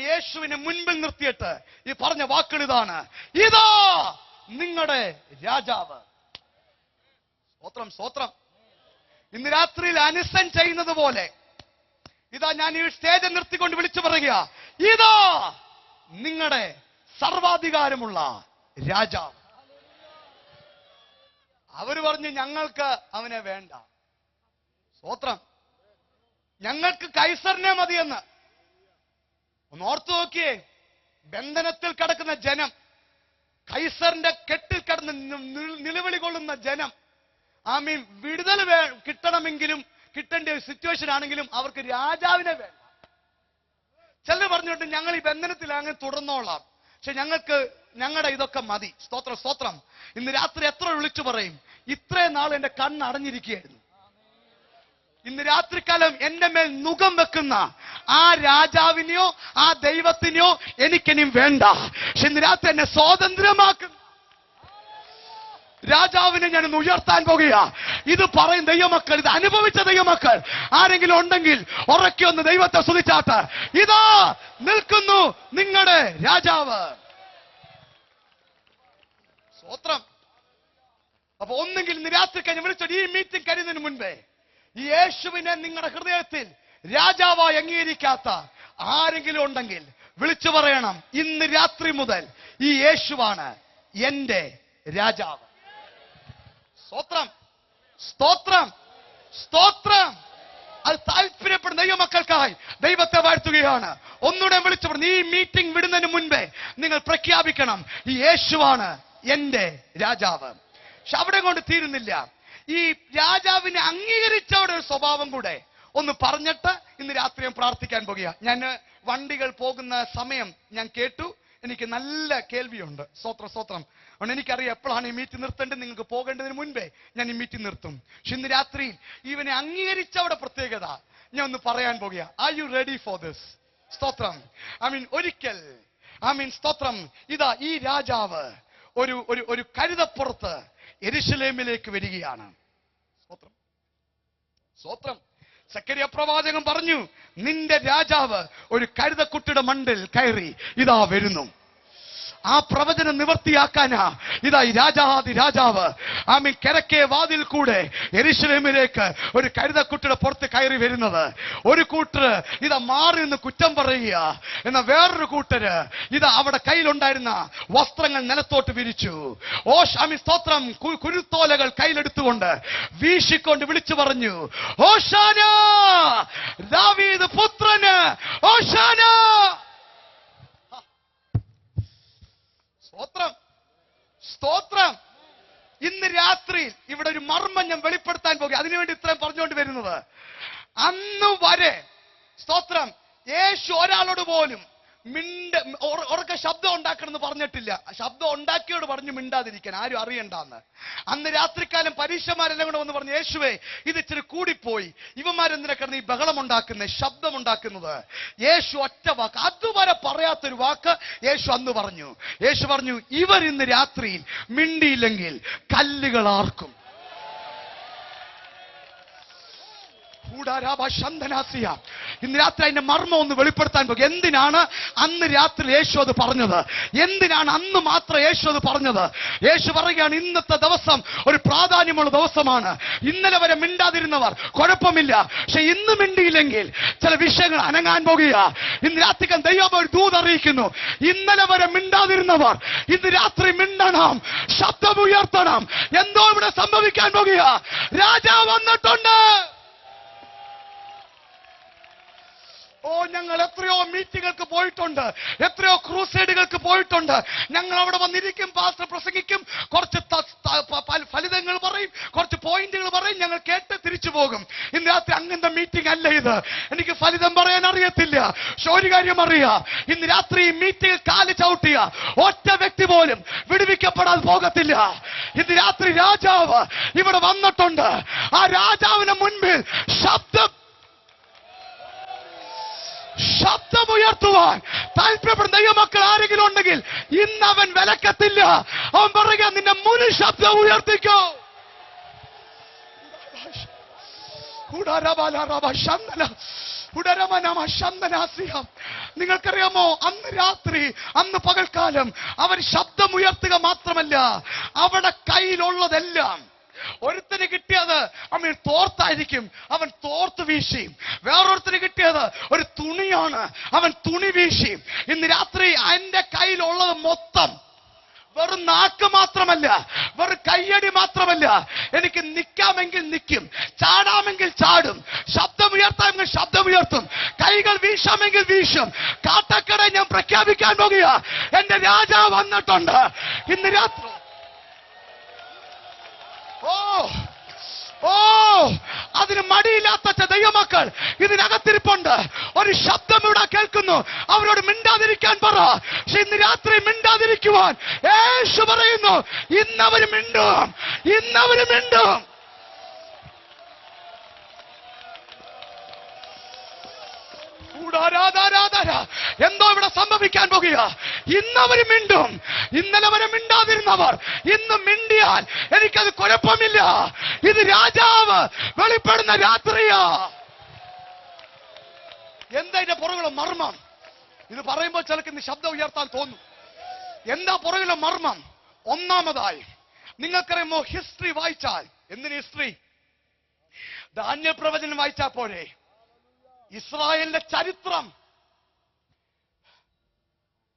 യേശുവിനെ മുൻപിൽ നിർത്തിയിട്ട് ഈ പറഞ്ഞ വാക്കുകൾ ഇതാണ്: ഇതാ നിങ്ങളുടെ രാജാവ്. സ്തോത്രം സ്തോത്രം. ഇന്ന് രാത്രിയിൽ അനുസൻ ചെയ്യുന്നത് പോലെ ഇതാ ഞാൻ ഈ സ്റ്റേജ് നിർത്തിക്കൊണ്ട് വിളിച്ചു പറയുക, ഇതാ നിങ്ങളുടെ സർവാധികാരമുള്ള രാജാവ്. അവര് പറഞ്ഞു ഞങ്ങൾക്ക് അവനെ വേണ്ട. സ്തോത്രം. ഞങ്ങൾക്ക് കൈസറിനെ മതിയെന്ന്. ഒന്ന് ഓർത്തു നോക്കിയേ, ബന്ധനത്തിൽ കിടക്കുന്ന ജനം, കൈസറിന്റെ കെട്ടിൽ കിടന്ന് നിലവിളി കൊള്ളുന്ന ജനം, വിടുതൽ കിട്ടണമെങ്കിലും കിട്ടേണ്ട ഒരു സിറ്റുവേഷൻ ആണെങ്കിലും അവർക്ക് രാജാവിനെ വേണ്ട. ചിലർ പറഞ്ഞിട്ട് ഞങ്ങൾ ഈ ബന്ധനത്തിൽ അങ്ങനെ തുടർന്നോളാം, പക്ഷെ ഞങ്ങളുടെ ഇതൊക്കെ മതി. സ്തോത്രം സ്തോത്രം. ഇന്ന് രാത്രി എത്ര വിളിച്ചു പറയും, ഇത്രയും നാൾ എന്റെ കണ്ണ് അടഞ്ഞിരിക്കുകയായിരുന്നു, ഇന്ന് രാത്രികാലം എന്റെ മേൽ നുകം വെക്കുന്ന ആ രാജാവിനെയോ ആ ദൈവത്തിനെയോ എനിക്കിനിയും വേണ്ട. പക്ഷെ ഇന്ന് രാത്രി എന്നെ സ്വാതന്ത്ര്യമാക്കുന്ന രാജാവിനെ ഞാൻ ഇന്ന് ഉയർത്താൻ പോകുക. ഇത് പറയും ദൈവമക്കൾ, ഇത് അനുഭവിച്ച ദൈവമക്കൾ ആരെങ്കിലും ഉണ്ടെങ്കിൽ ഉറക്കി ഒന്ന് ദൈവത്തെ സ്തുതിച്ചാട്ട്. ഇതാ നിൽക്കുന്നു നിങ്ങളുടെ രാജാവ്. സ്തോത്രം. അപ്പൊ ഒന്നെങ്കിൽ ഇന്ന് രാത്രി കഴിഞ്ഞ് വിളിച്ചോട്ട് ഈ മീറ്റിംഗ് കഴിയുന്നതിന് മുൻപേ ഈ യേശുവിനെ നിങ്ങളുടെ ഹൃദയത്തിൽ രാജാവായി അംഗീകരിക്കാത്ത ആരെങ്കിലും ഉണ്ടെങ്കിൽ വിളിച്ചു പറയണം, ഇന്ന് രാത്രി മുതൽ ഈ യേശുവാണ് എന്റെ രാജാവ്. സ്തോത്രം സ്തോത്രം സ്തോത്രം. അത് താല്പര്യപ്പെടുന്ന ദൈവമക്കൾക്കായി ദൈവത്തെ വാഴ്ത്തുകയാണ്. ഒന്നുകൂടെ വിളിച്ചു പറഞ്ഞു, ഈ മീറ്റിംഗ് വിടുന്നതിന് മുൻപേ നിങ്ങൾ പ്രഖ്യാപിക്കണം, ഈ യേശുവാണ് എന്റെ രാജാവ്. പക്ഷെ അവിടെ കൊണ്ട് തീരുന്നില്ല. ഈ രാജാവിനെ അംഗീകരിച്ചവരുടെ ഒരു സ്വഭാവം കൂടെ ഒന്ന് പറഞ്ഞിട്ട് ഇന്ന് രാത്രി ഞാൻ പ്രാർത്ഥിക്കാൻ പോകുക. ഞാൻ വണ്ടികൾ പോകുന്ന സമയം ഞാൻ കേട്ടു, എനിക്ക് നല്ല കേൾവിയുണ്ട്. സ്തോത്രം സ്തോത്രം. അതുകൊണ്ട് എനിക്കറിയാം എപ്പോഴാണ് ഈ മീറ്റിംഗ് നിർത്തേണ്ടത്. നിങ്ങൾക്ക് പോകേണ്ടതിന് മുൻപേ ഞാൻ ഈ മീറ്റിംഗ് നിർത്തും. പക്ഷെ ഇന്ന് രാത്രി ഇവനെ അംഗീകരിച്ചവിടെ പ്രത്യേകത ഞാൻ ഒന്ന് പറയാൻ പോകുക. R you ready for this? സ്തോത്രം. ഒരിക്കൽ സ്തോത്രം. ഇതാ ഈ രാജാവ് ഒരു കഴുതപ്പുറത്ത് യെരൂശലേമിലേക്ക് വരികയാണ്. സ്തോത്രം സ്തോത്രം. സക്കറിയ പ്രവാചകൻ പറഞ്ഞു, നിന്റെ രാജാവ് ഒരു കഴുതക്കുട്ടിയുടെ മണ്ടിൽ കയറി ഇതാ വരുന്നു. ആ പ്രവചനം നിവർത്തിയാക്കാനാ ഇതാ ഈ രാജാതി രാജാവ് കിഴക്കേ വാതിൽ കൂടെ യെരൂശലേമിലേക്ക് ഒരു കഴുതക്കുട്ടിയുടെ പുറത്ത് കയറി വരുന്നത്. ഒരു കൂട്ടര് ഇതാ മാറി നിന്ന് കുറ്റം പറയുക, എന്നാൽ വേറൊരു കൂട്ടര് ഇതാ അവിടെ കയ്യിലുണ്ടായിരുന്ന വസ്ത്രങ്ങൾ നിലത്തോട്ട് വിരിച്ചു. സ്തോത്രം. കുരുത്തോലകൾ കയ്യിലെടുത്തുകൊണ്ട് വീശിക്കൊണ്ട് വിളിച്ചു പറഞ്ഞു, ഹോശാന ദാവീദ് പുത്രന് ഹോശാന. സ്തോത്രം സ്തോത്രം. ഇന്ന് രാത്രി ഇവിടെ ഒരു മർമ്മം ഞാൻ വെളിപ്പെടുത്താൻ പോകുക. അതിനുവേണ്ടി ഇത്രയും പറഞ്ഞുകൊണ്ട് വരുന്നത്, അന്ന് വരെ സ്തോത്രം യേശു ഒരാളോട് പോലും ഉറക്കെ ശബ്ദം ഉണ്ടാക്കണം എന്ന് പറഞ്ഞിട്ടില്ല. ശബ്ദം ഉണ്ടാക്കിയോട് പറഞ്ഞു മിണ്ടാതിരിക്കാൻ, ആരും അറിയണ്ടെന്ന്. അന്ന് രാത്രിക്കാലം പരീക്ഷമാരെല്ലാം കൂടെ വന്ന് പറഞ്ഞു, യേശുവേ ഇത് ഇച്ചിരി കൂടിപ്പോയി, ഇവന്മാരെന്തിനാ കിടന്ന് ഈ ബഹളം ഉണ്ടാക്കുന്നത്, ശബ്ദം ഉണ്ടാക്കുന്നത്. യേശു ഒറ്റ വാക്ക്, അതുവരെ പറയാത്തൊരു വാക്ക് യേശു അന്ന് പറഞ്ഞു. യേശു പറഞ്ഞു, ഇവർ ഇന്ന് രാത്രിയിൽ മിണ്ടിയില്ലെങ്കിൽ കല്ലുകൾ ആർക്കും. ഇന്ന് രാത്രി അതിന്റെ മർമ്മം ഒന്ന് വെളിപ്പെടുത്താൻ പോകും. എന്തിനാണ് അന്ന് രാത്രി യേശു അത് പറഞ്ഞത്? എന്തിനാണ് അന്ന് മാത്രം യേശു അത് പറഞ്ഞത്? യേശു പറയുകയാണ്, ഇന്നത്തെ ദിവസം ഒരു പ്രാധാന്യമുള്ള ദിവസമാണ്. ഇന്നലെ വരെ മിണ്ടാതിരുന്നവർ കുഴപ്പമില്ല, പക്ഷെ ഇന്ന് മിണ്ടിയില്ലെങ്കിൽ ചില വിഷയങ്ങൾ അനങ്ങാൻ പോകുക. ഇന്ന് രാത്രി ദൈവം ഒരു ദൂത് അറിയിക്കുന്നു, ഇന്നലെ വരെ മിണ്ടാതിരുന്നവർ ഇന്ന് രാത്രി മിണ്ടണം, ശബ്ദമുയർത്തണം. എന്തോ ഇവിടെ സംഭവിക്കാൻ പോകുക. രാജാവ് വന്നിട്ടുണ്ട്. ഞങ്ങൾ എത്രയോ മീറ്റിങ്ങുകൾക്ക് പോയിട്ടുണ്ട്, എത്രയോ ക്രൂസൈഡുകൾക്ക് പോയിട്ടുണ്ട്. ഞങ്ങൾ അവിടെ വന്നിരിക്കും, പാസ്റ്റർ പ്രസംഗിക്കും, കുറച്ച് ഫലിതങ്ങൾ പറയും, കുറച്ച് പോയിന്റുകൾ പറയും, ഞങ്ങൾ കേട്ട് തിരിച്ചു പോകും. ഇന്ന് രാത്രി അങ്ങനത്തെ മീറ്റിംഗ് അല്ല ഇത്. എനിക്ക് ഫലിതം പറയാൻ അറിയത്തില്ല, പക്ഷെ ഒരു കാര്യം അറിയാം, ഇന്ന് രാത്രി ഈ മീറ്റിംഗ് കാല് ചവിട്ടിയ ഒറ്റ വ്യക്തി പോലും വിടുവിക്കപ്പെടാതെ പോകത്തില്ല. ഇന്ന് രാത്രി രാജാവ് ഇവിടെ വന്നിട്ടുണ്ട്. ആ രാജാവിന് മുൻപിൽ ശബ്ദമുയർത്തുവാൻ താല്പര്യപ്പെടുന്ന ദൈവമക്കൾ ആരെങ്കിലും ഉണ്ടെങ്കിൽ ഇന്ന് അവൻ വിലക്കത്തില്ല. അവൻ പറയുക, നിന്റെ മുൻ ശബ്ദം ഉയർത്തിക്കോ. നിങ്ങൾക്കറിയാമോ, അന്ന് രാത്രി, അന്ന് പകൽക്കാലം അവൻ ശബ്ദമുയർത്തുക മാത്രമല്ല, അവിടെ കയ്യിലുള്ളതെല്ലാം ഒരുത്തിന് കിട്ടിയത് അവൻ തോർത്തായിരിക്കും, അവൻ തോർത്ത് വീശി. വേറൊരുത്തിന് കിട്ടിയത് ഒരു തുണിയാണ്, അവൻ തുണി വീശി. ഇന്ന് രാത്രി എന്റെ കയ്യിലുള്ളത് മൊത്തം വെറും നാക്ക് മാത്രമല്ല, വെറും കയ്യടി മാത്രമല്ല. എനിക്ക് നിൽക്കാമെങ്കിൽ നിൽക്കും, ചാടാമെങ്കിൽ ചാടും, ശബ്ദമുയർത്താമെങ്കിൽ ശബ്ദമുയർത്തും, കൈകൾ വീശാമെങ്കിൽ വീശും. കാട്ടക്കട ഞാൻ പ്രഖ്യാപിക്കാൻ പോകുക, എന്റെ രാജാവ് വന്നിട്ടുണ്ട് ഇന്ന് രാത്രി. അതിന് മടിയില്ലാത്ത ദൈവമക്കൾ ഇതിനകത്തിരിപ്പുണ്ട്. ഒരു ശബ്ദം ഇവിടെ കേൾക്കുന്നു, അവരോട് മിണ്ടാതിരിക്കാൻ പറ. പക്ഷെ ഇന്ന് രാത്രി മിണ്ടാതിരിക്കുവാൻ യേശു പറയുന്നു, ഇന്നവര് മിണ്ടും, ഇന്നവര് മിണ്ടും. എന്തോ ഇവിടെ സംഭവിക്കാൻ പോകുക. ഇന്നവര് മിണ്ടും. ഇന്നലെ വരെ മിണ്ടാതിരുന്നവർ ഇന്ന് മിണ്ടിയാൽ എനിക്കത് കുഴപ്പമില്ല. ഇത് രാജാവ് വെളിപ്പെടുന്ന രാത്രിയാ. എന്താ ഇതിന്റെ പുറകിലെ മർമ്മം? ഇത് പറയുമ്പോൾ ചിലക്ക് ഇന്ന് ശബ്ദം ഉയർത്താൻ തോന്നും. എന്താ പുറകിലെ മർമ്മം? ഒന്നാമതായി നിങ്ങൾക്കറിയുമോ, ഹിസ്റ്ററി വായിച്ചാൽ, എന്തിന് ഹിസ്റ്ററി? ധാന്യപ്രവചനം വായിച്ചാൽ പോരെ. ഇസ്രായേലിന്റെ ചരിത്രം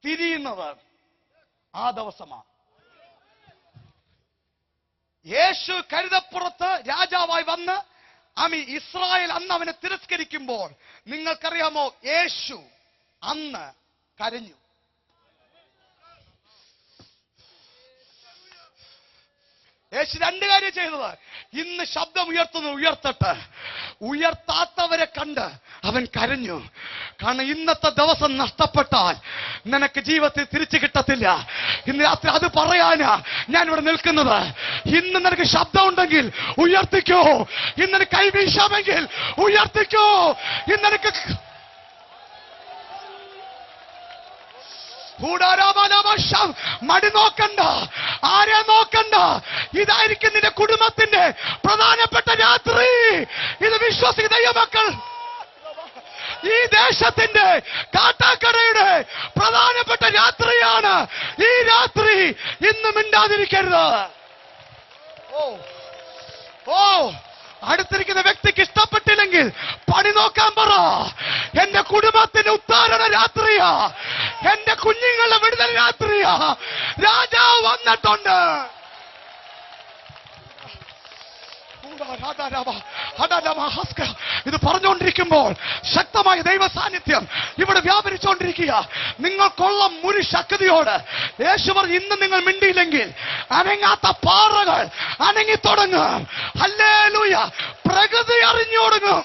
തിരിയുന്നത് ആ ദിവസമാണ്. യേശു കഴുതപ്പുറത്ത് രാജാവായി വന്ന് ഇസ്രായേൽ അന്ന് അവനെ തിരസ്കരിക്കുമ്പോൾ നിങ്ങൾക്കറിയാമോ, യേശു അന്ന് കരഞ്ഞു. യേശു രണ്ട് കാര്യം ചെയ്തത്. ഇന്ന് ശബ്ദം ഉയർത്തുന്നു, ഉയർത്തട്ടെ. ഉയർത്താത്തവരെ കണ്ട് അവൻ കരഞ്ഞു. കാരണം ഇന്നത്തെ ദിവസം നഷ്ടപ്പെട്ടാൽ നിനക്ക് ജീവിതത്തിൽ തിരിച്ചു കിട്ടത്തില്ല. ഇന്ന് രാത്രി അത് പറയാനാ ഞാൻ ഇവിടെ നിൽക്കുന്നത്. ഇന്ന് നിനക്ക് ശബ്ദം ഉണ്ടെങ്കിൽ ഉയർത്തിക്കോ. ഇന്ന് കൈ വീശാമെങ്കിൽ ഉയർത്തിക്കോ. ഇന്ന് നിനക്ക് മടി നോക്കണ്ട, ആരെ നോക്കണ്ട. ഇതായിരിക്കും നിന്റെ കുടുംബത്തിന്റെ പ്രധാനപ്പെട്ട രാത്രി. ഇത് വിശ്വസിക്കുന്ന ദൈവമക്കൾ, ഈ ദേശത്തിന്റെ കാട്ടാക്കടയുടെ പ്രധാനപ്പെട്ട രാത്രിയാണ് ഈ രാത്രി. ഇന്ന് മിണ്ടാതിരിക്കരുത്. അടുത്തിരിക്കുന്ന വ്യക്തിക്ക് ഇഷ്ടപ്പെട്ടില്ലെങ്കിൽ പണി നോക്കാൻ പറ. എന്റെ കുടുംബത്തിന്റെ ഉദ്ധാരണ രാത്രിയാ, എന്റെ കുഞ്ഞുങ്ങളുടെ വിടുതൽ രാത്രിയാ. രാജാവ് വന്നിട്ടുണ്ട്. ഇത് പറഞ്ഞുകൊണ്ടിരിക്കുമ്പോൾ ശക്തമായ ദൈവ സാന്നിധ്യം ഇവിടെ വ്യാപരിച്ചുകൊണ്ടിരിക്കുക. നിങ്ങൾക്കുള്ള മുഴു ശക്തിയോട് യേശുവർ ഇന്ന് നിങ്ങൾ മിണ്ടിയില്ലെങ്കിൽ അനങ്ങാത്ത പാറകൾ അനങ്ങി തുടങ്ങും. ഹല്ലേലൂയ. പ്രകൃതി അറിഞ്ഞു തുടങ്ങും.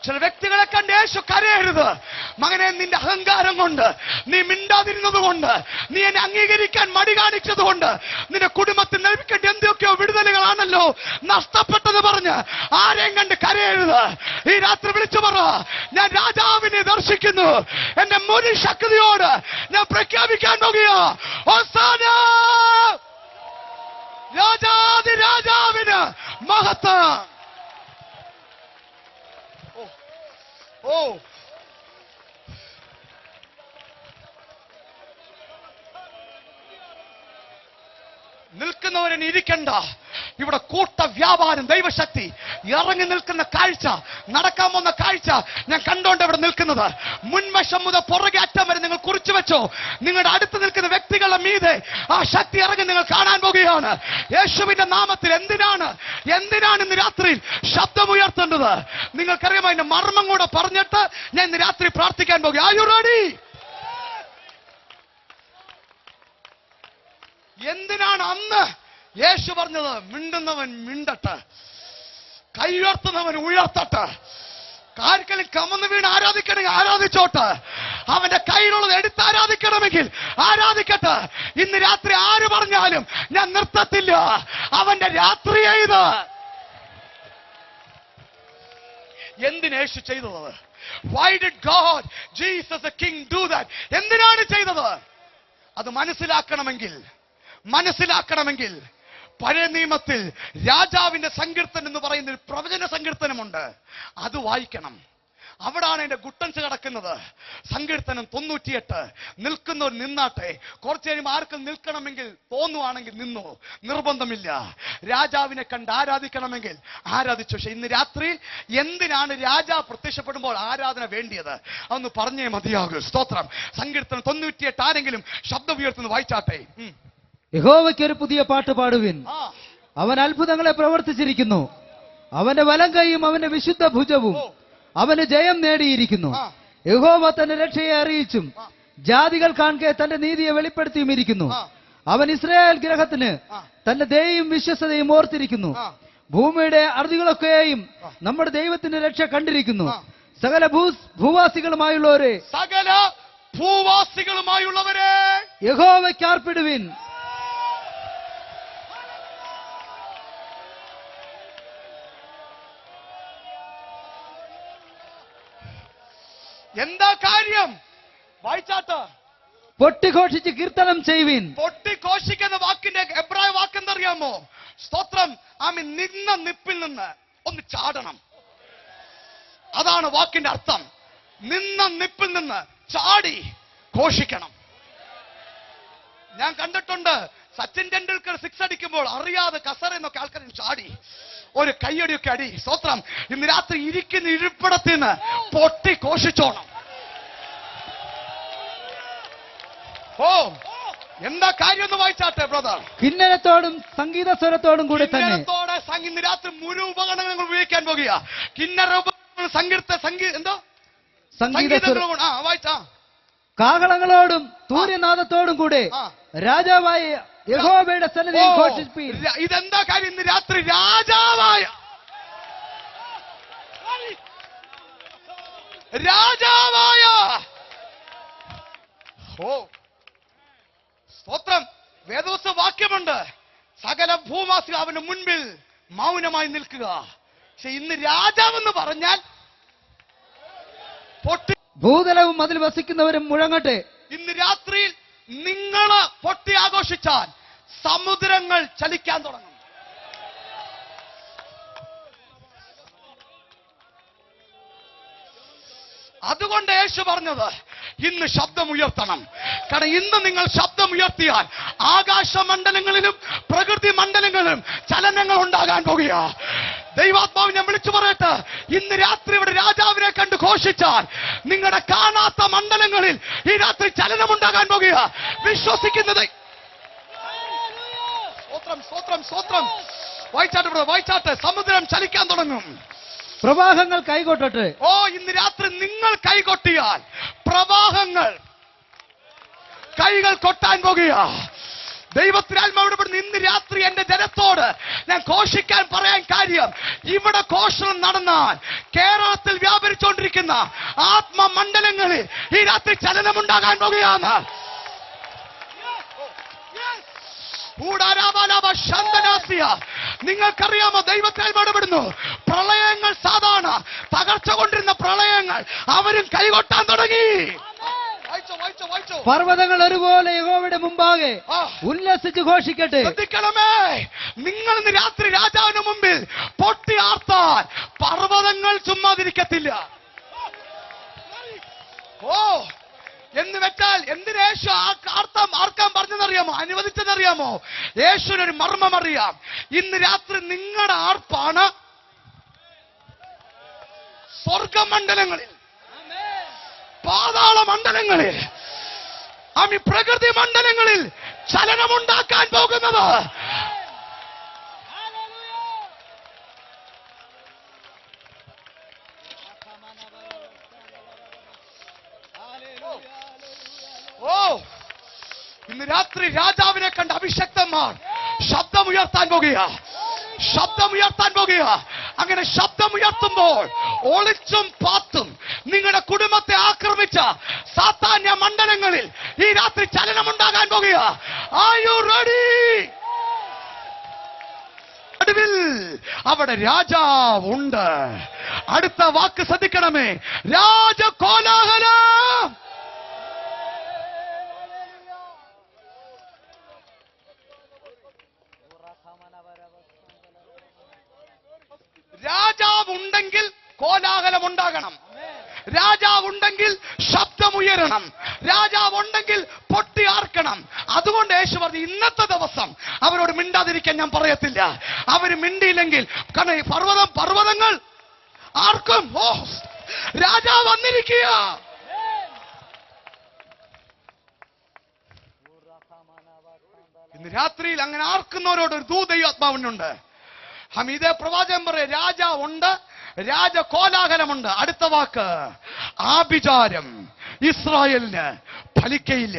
ചില വ്യക്തികളെ കണ്ട് യേശു കരയരുത്. മകനെ, നിന്റെ അഹങ്കാരം കൊണ്ട്, നീ മിണ്ടാതിരുന്നത് കൊണ്ട്, നീ എന്നെ അംഗീകരിക്കാൻ മടി കാണിച്ചത് കൊണ്ട്, നിന്റെ കുടുംബത്തിൽ നൽകേണ്ട എന്തൊക്കെയോ വിടുതലുകളാണല്ലോ നഷ്ടപ്പെട്ടത് പറഞ്ഞ് ആരെയും കണ്ട് കരയരുത്. ഈ രാത്രി വിളിച്ചു പറ, ഞാൻ രാജാവിനെ ദർശിക്കുന്നു. എന്റെ മുഴു ശക്തിയോട് ഞാൻ പ്രഖ്യാപിക്കാൻ പോകുക, ഹോസാന, രാജാതി രാജാവിന് മഹത്വം. ഓ, നിൽക്കുന്നവരൻ ഇരിക്കണ്ട. ഇവിടെ കൂട്ട വ്യാപാരം, ദൈവശക്തി ഇറങ്ങി നിൽക്കുന്ന കാഴ്ച, നടക്കാൻ പോകുന്ന കാഴ്ച ഞാൻ കണ്ടോണ്ട് ഇവിടെ നിൽക്കുന്നത്. മുൻവശം മുതൽ പുറകെ അറ്റം വരെ നിങ്ങൾ കുറിച്ചു വെച്ചോ. നിങ്ങളുടെ അടുത്ത് നിൽക്കുന്ന വ്യക്തികളുടെ മീതെ ആ ശക്തി ഇറങ്ങി നിങ്ങൾ കാണാൻ പോകുകയാണ്. യേശുവിന്റെ നാമത്തിൽ എന്തിനാണ് ഇന്ന് രാത്രിയിൽ ശബ്ദമുയർത്തേണ്ടത്? നിങ്ങൾക്കറിയാം, അതിന്റെ മർമ്മം കൂടെ പറഞ്ഞിട്ട് ഞാൻ ഇന്ന് രാത്രി പ്രാർത്ഥിക്കാൻ പോകുക. R you ready? എന്തിനാണ് അന്ന് യേശു പറഞ്ഞത്? മിണ്ടുന്നവൻ മിണ്ടട്ടെ, കൈ ഉയർത്തുന്നവൻ ഉയർത്തട്ടെ, കാൽക്കലിൽ കമന്ന് വീണ് ആരാധിക്കണമെങ്കിൽ ആരാധിച്ചോട്ടെ, അവന്റെ കയ്യിലുള്ളത് എടുത്ത് ആരാധിക്കണമെങ്കിൽ ആരാധിക്കട്ടെ. ഇന്ന് രാത്രി ആര് പറഞ്ഞാലും ഞാൻ നിർത്തത്തില്ല. അവന്റെ രാത്രി ഇത്. എന്തിന് യേശു ചെയ്തത്? Why did God, Jesus the King, do that? എന്തിനാണ് ചെയ്തത്? അത് മനസ്സിലാക്കണമെങ്കിൽ പഴയ നിയമത്തിൽ രാജാവിന്റെ സങ്കീർത്തനം എന്ന് പറയുന്ന ഒരു പ്രവചന സങ്കീർത്തനമുണ്ട്. അത് വായിക്കണം. അവിടാണ് എന്റെ ഗുട്ടൻസ് കിടക്കുന്നത്. സങ്കീർത്തനം 98. നിൽക്കുന്നവർ നിന്നാട്ടെ. കുറച്ചു കഴിയുമ്പോൾ ആർക്കും നിൽക്കണമെങ്കിൽ തോന്നുവാണെങ്കിൽ നിന്നോ, നിർബന്ധമില്ല. രാജാവിനെ കണ്ട് ആരാധിക്കണമെങ്കിൽ ആരാധിച്ചു. പക്ഷെ ഇന്ന് രാത്രി എന്തിനാണ് രാജാവ് പ്രത്യക്ഷപ്പെടുമ്പോൾ ആരാധന വേണ്ടിയത്? അതൊന്ന് പറഞ്ഞേ മതിയാകൂ. സ്തോത്രം. സങ്കീർത്തനം 98 ആരെങ്കിലും ശബ്ദം ഉയർത്തുന്നു വായിച്ചാട്ടെ. യഹോവയ്ക്ക് ഒരു പുതിയ പാട്ട് പാടുവിൻ. അവൻ അത്ഭുതങ്ങളെ പ്രവർത്തിച്ചിരിക്കുന്നു. അവന്റെ വലം കൈയും അവന്റെ വിശുദ്ധ ഭുജവും അവന് ജയം നേടിയിരിക്കുന്നു. യഹോവ തന്റെ രക്ഷയെ അറിയിച്ചും ജാതികൾ കാൺകെ തന്റെ നീതിയെ വെളിപ്പെടുത്തിയും ഇരിക്കുന്നു. അവൻ ഇസ്രായേൽ ഗ്രഹത്തിന് തന്റെ ദയയും വിശ്വസതയും ഓർത്തിരിക്കുന്നു. ഭൂമിയുടെ അറുതികളൊക്കെയും നമ്മുടെ ദൈവത്തിന്റെ രക്ഷ കണ്ടിരിക്കുന്നു. സകല ഭൂവാസികളുമായുള്ളവരെ യഹോവയ്ക്ക് അർപ്പിടുവിൻ. എന്താ കാര്യം? വായിച്ചാട്ട്. പൊട്ടിഘോഷിച്ച് കീർത്തനം ചെയ്യുവിൻ. പൊട്ടിഘോഷിക്കുന്ന വാക്കിന്റെ എബ്രായ വാക്കെന്തറിയാമോ? സ്തോത്രം. ആമീൻ. നിന്ന നിപ്പിൽ നിന്ന് ഒന്ന് ചാടണം. അതാണ് വാക്കിന്റെ അർത്ഥം. നിന്ന നിപ്പിൽ നിന്ന് ചാടി ഘോഷിക്കണം. ഞാൻ കണ്ടിട്ടുണ്ട്, സച്ചിൻ ടെണ്ടുൽക്കർ 6 അടിക്കുമ്പോൾ അറിയാതെ കസറെന്നൊക്കെ ആൾക്കാർ ചാടി ഒരു കയ്യടിയൊക്കെ അടി. സ്തോത്രം. ഇന്ന് രാത്രി ഇരിക്കുന്ന ഇരിപ്പിടത്തിൽ നിന്ന് പൊട്ടി ഘോഷിച്ചോണം. ഓ, എന്താ കാര്യം എന്ന് വായിച്ചാട്ടെ ബ്രദർ. കിന്നരത്തോടും സംഗീത സ്വരത്തോടും കൂടി തന്നെ ഇന്ന് രാത്രി മുഴു ഉപകരണങ്ങൾ ഉപയോഗിക്കാൻ പോകുക. കിന്നര ഉപകരണങ്ങൾ, വായിച്ചാ. കാഹളങ്ങളോടും സൂര്യനാദത്തോടും കൂടെ രാജാവായ യഹോവയുടെ സന്നിധിയിൽ ഘോഷിപ്പീൻ. ഇതെന്താ കാര്യം? ഇന്ന് രാത്രി രാജാവായ സ്തോത്രം. വേദോസ്ത വാക്യമുണ്ട്, സകല ഭൂവാസികൾ അവന് മുൻപിൽ മൗനമായി നിൽക്കുക. പക്ഷെ ഇന്ന് രാജാവെന്ന് പറഞ്ഞാൽ ഭൂതലവും അതിൽ വസിക്കുന്നവരും മുഴങ്ങട്ടെ. ഇന്ന് രാത്രിയിൽ നിങ്ങള് പൊട്ടി ആഘോഷിച്ചാൽ സമുദ്രങ്ങൾ ചലിക്കാൻ തുടങ്ങും. അതുകൊണ്ട് യേശു പറഞ്ഞത് ഇന്ന് ശബ്ദമുയർത്തണം. കാരണം ഇന്ന് നിങ്ങൾ ശബ്ദമുയർത്തിയാൽ ആകാശമണ്ഡലങ്ങളിലും പ്രകൃതി മണ്ഡലങ്ങളിലും ചലനങ്ങൾ ഉണ്ടാകാൻ പോകുക. ദൈവാത്മാവ് ഞാൻ വിളിച്ചു പറയട്ടെ, ഇന്ന് രാത്രി ഇവിടെ രാജാവിനെ കണ്ട് ഘോഷിച്ചാൽ നിങ്ങളുടെ കാണാത്ത മണ്ഡലങ്ങളിൽ ഈ രാത്രി ചലനമുണ്ടാകാൻ പോകുക. വിശ്വസിക്കുന്നത് സ്വത്രം വായിച്ചാട്ടെ. സമുദ്രം ചലിക്കാൻ തുടങ്ങും. പ്രവാഹങ്ങൾ കൈകൊട്ടട്ടെ. ഓ, ഇന്ന് രാത്രി നിങ്ങൾ കൈകൊട്ടിയാൽ പ്രവാഹങ്ങൾ കൈകൾ കൊട്ടാൻ പോകുക. ദൈവത്തിനാത്മാവിടുന്ന് ഇന്ന് രാത്രി എന്റെ ജനത്തോട് ഞാൻ ഘോഷിക്കാൻ പറയാൻ കാര്യം, ഇവിടെ ഘോഷണം നടന്നാൽ കേരളത്തിൽ വ്യാപരിച്ചുകൊണ്ടിരിക്കുന്ന ആത്മമണ്ഡലങ്ങളിൽ ഈ രാത്രി ചലനമുണ്ടാകാൻ പോകുകയാണ്. നിങ്ങൾക്കറിയാമോ, ദൈവത്തിൽ ഇടപെടുന്നു. പ്രളയങ്ങൾ, സാധാരണ തകർച്ച കൊണ്ടിരുന്ന പ്രളയങ്ങൾ അവരും കൈകൊട്ടാൻ തുടങ്ങി. പർവ്വതങ്ങൾ ഒരുപോലെ യഹോവയുടെ മുമ്പാകെ ഉല്ലസിച്ച് ഘോഷിക്കട്ടെ. ശ്രദ്ധിക്കണമേ, നിങ്ങൾ ഇന്ന് രാത്രി രാജാവിന് മുമ്പിൽ പൊട്ടി ആർത്താൽ പർവ്വതങ്ങൾ ചുമ്മാതിരിക്കത്തില്ല. എന്ന് വെച്ചാൽ എന്തിന് യേശു ആർക്കാൻ പറഞ്ഞതെന്നറിയാമോ, അനുവദിച്ചതറിയാമോ? യേശുവിനൊരു മർമ്മം അറിയാം. ഇന്ന് രാത്രി നിങ്ങളുടെ ആർപ്പാണ് സ്വർഗമണ്ഡലങ്ങളിൽ, പാതാള മണ്ഡലങ്ങളിൽ, പ്രകൃതി മണ്ഡലങ്ങളിൽ ചലനമുണ്ടാക്കാൻ പോകുന്നത്. ഇന്ന് രാത്രി രാജാവിനെ കണ്ട അഭിഷക്തന്മാർ ശബ്ദമുയർത്താൻ പോകുക. അങ്ങനെ ശബ്ദമുയർത്തുമ്പോൾ ഒളിച്ചും പാത്തും നിങ്ങളുടെ കുടുംബത്തെ ആക്രമിച്ച സാത്താന്യ മണ്ഡലങ്ങളിൽ ഈ രാത്രി ചലനമുണ്ടാകാൻ പോകുക. Are you ready? അടുവിൽ അവിടെ രാജാവുണ്ട്. അടുത്ത വാക്ക് ശ്രദ്ധിക്കണമേ, രാജകോലാഹലം. രാജാവുണ്ടെങ്കിൽ കോലാഹലം ഉണ്ടാകണം. രാജാവുണ്ടെങ്കിൽ ശബ്ദമുയരണം. രാജാവുണ്ടെങ്കിൽ പൊട്ടിയാർക്കണം. അതുകൊണ്ട് യേശു പറഞ്ഞു, ഇന്നത്തെ ദിവസം അവരോട് മിണ്ടാതിരിക്കാൻ ഞാൻ പറയത്തില്ല. അവര് മിണ്ടിയില്ലെങ്കിൽ പർവ്വതങ്ങൾ ആർക്കും രാജാവ് വന്നിരിക്കുക. ഇന്ന് രാത്രിയിൽ അങ്ങനെ ആർക്കുന്നവരോട് ഒരു ദൈവാത്മാവിനുണ്ട്. ഹമീദേ പ്രവാചകൻ പറയും, രാജാവുണ്ട്, രാജകോലാഹലമുണ്ട്. അടുത്ത വാക്ക്, ആഭിചാരം ഇസ്രായേലിന് ഫലിക്കയില്ല.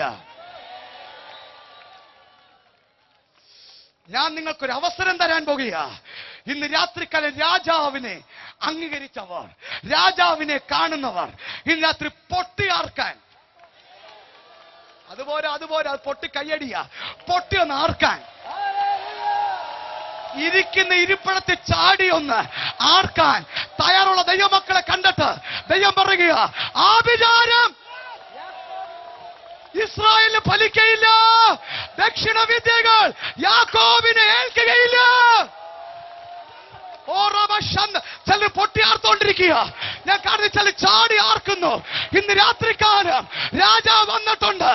ഞാൻ നിങ്ങൾക്കൊരു അവസരം തരാൻ പോകുക. ഇന്ന് രാത്രിക്കാലം രാജാവിനെ അംഗീകരിച്ചവർ, രാജാവിനെ കാണുന്നവർ ഇന്ന് രാത്രി പൊട്ടിയാർക്കാൻ, അതുപോലെ അത് പൊട്ടി കയ്യടിയ, പൊട്ടിയൊന്ന് ആർക്കാൻ, ഇരിക്കുന്ന ഇരിപ്പിടത്തിൽ ചാടിയൊന്ന് ആർക്കാൻ തയ്യാറുള്ള ദൈവമക്കളെ കണ്ടിട്ട് ദൈവം പറയുക, ആഭിചാരം ഇസ്രായേലിന് ഫലിക്കയില്ല, ദക്ഷിണ വിദ്യകൾ യാക്കോബിനെ ഏൽക്കുകയില്ല. ചിലർ പൊട്ടിയാർത്തോണ്ടിരിക്കുക. ഞാൻ കാണുന്ന ചില ചാടി ആർക്കുന്നു. ഇന്ന് രാത്രിക്കാലം രാജാവ് വന്നിട്ടുണ്ട്,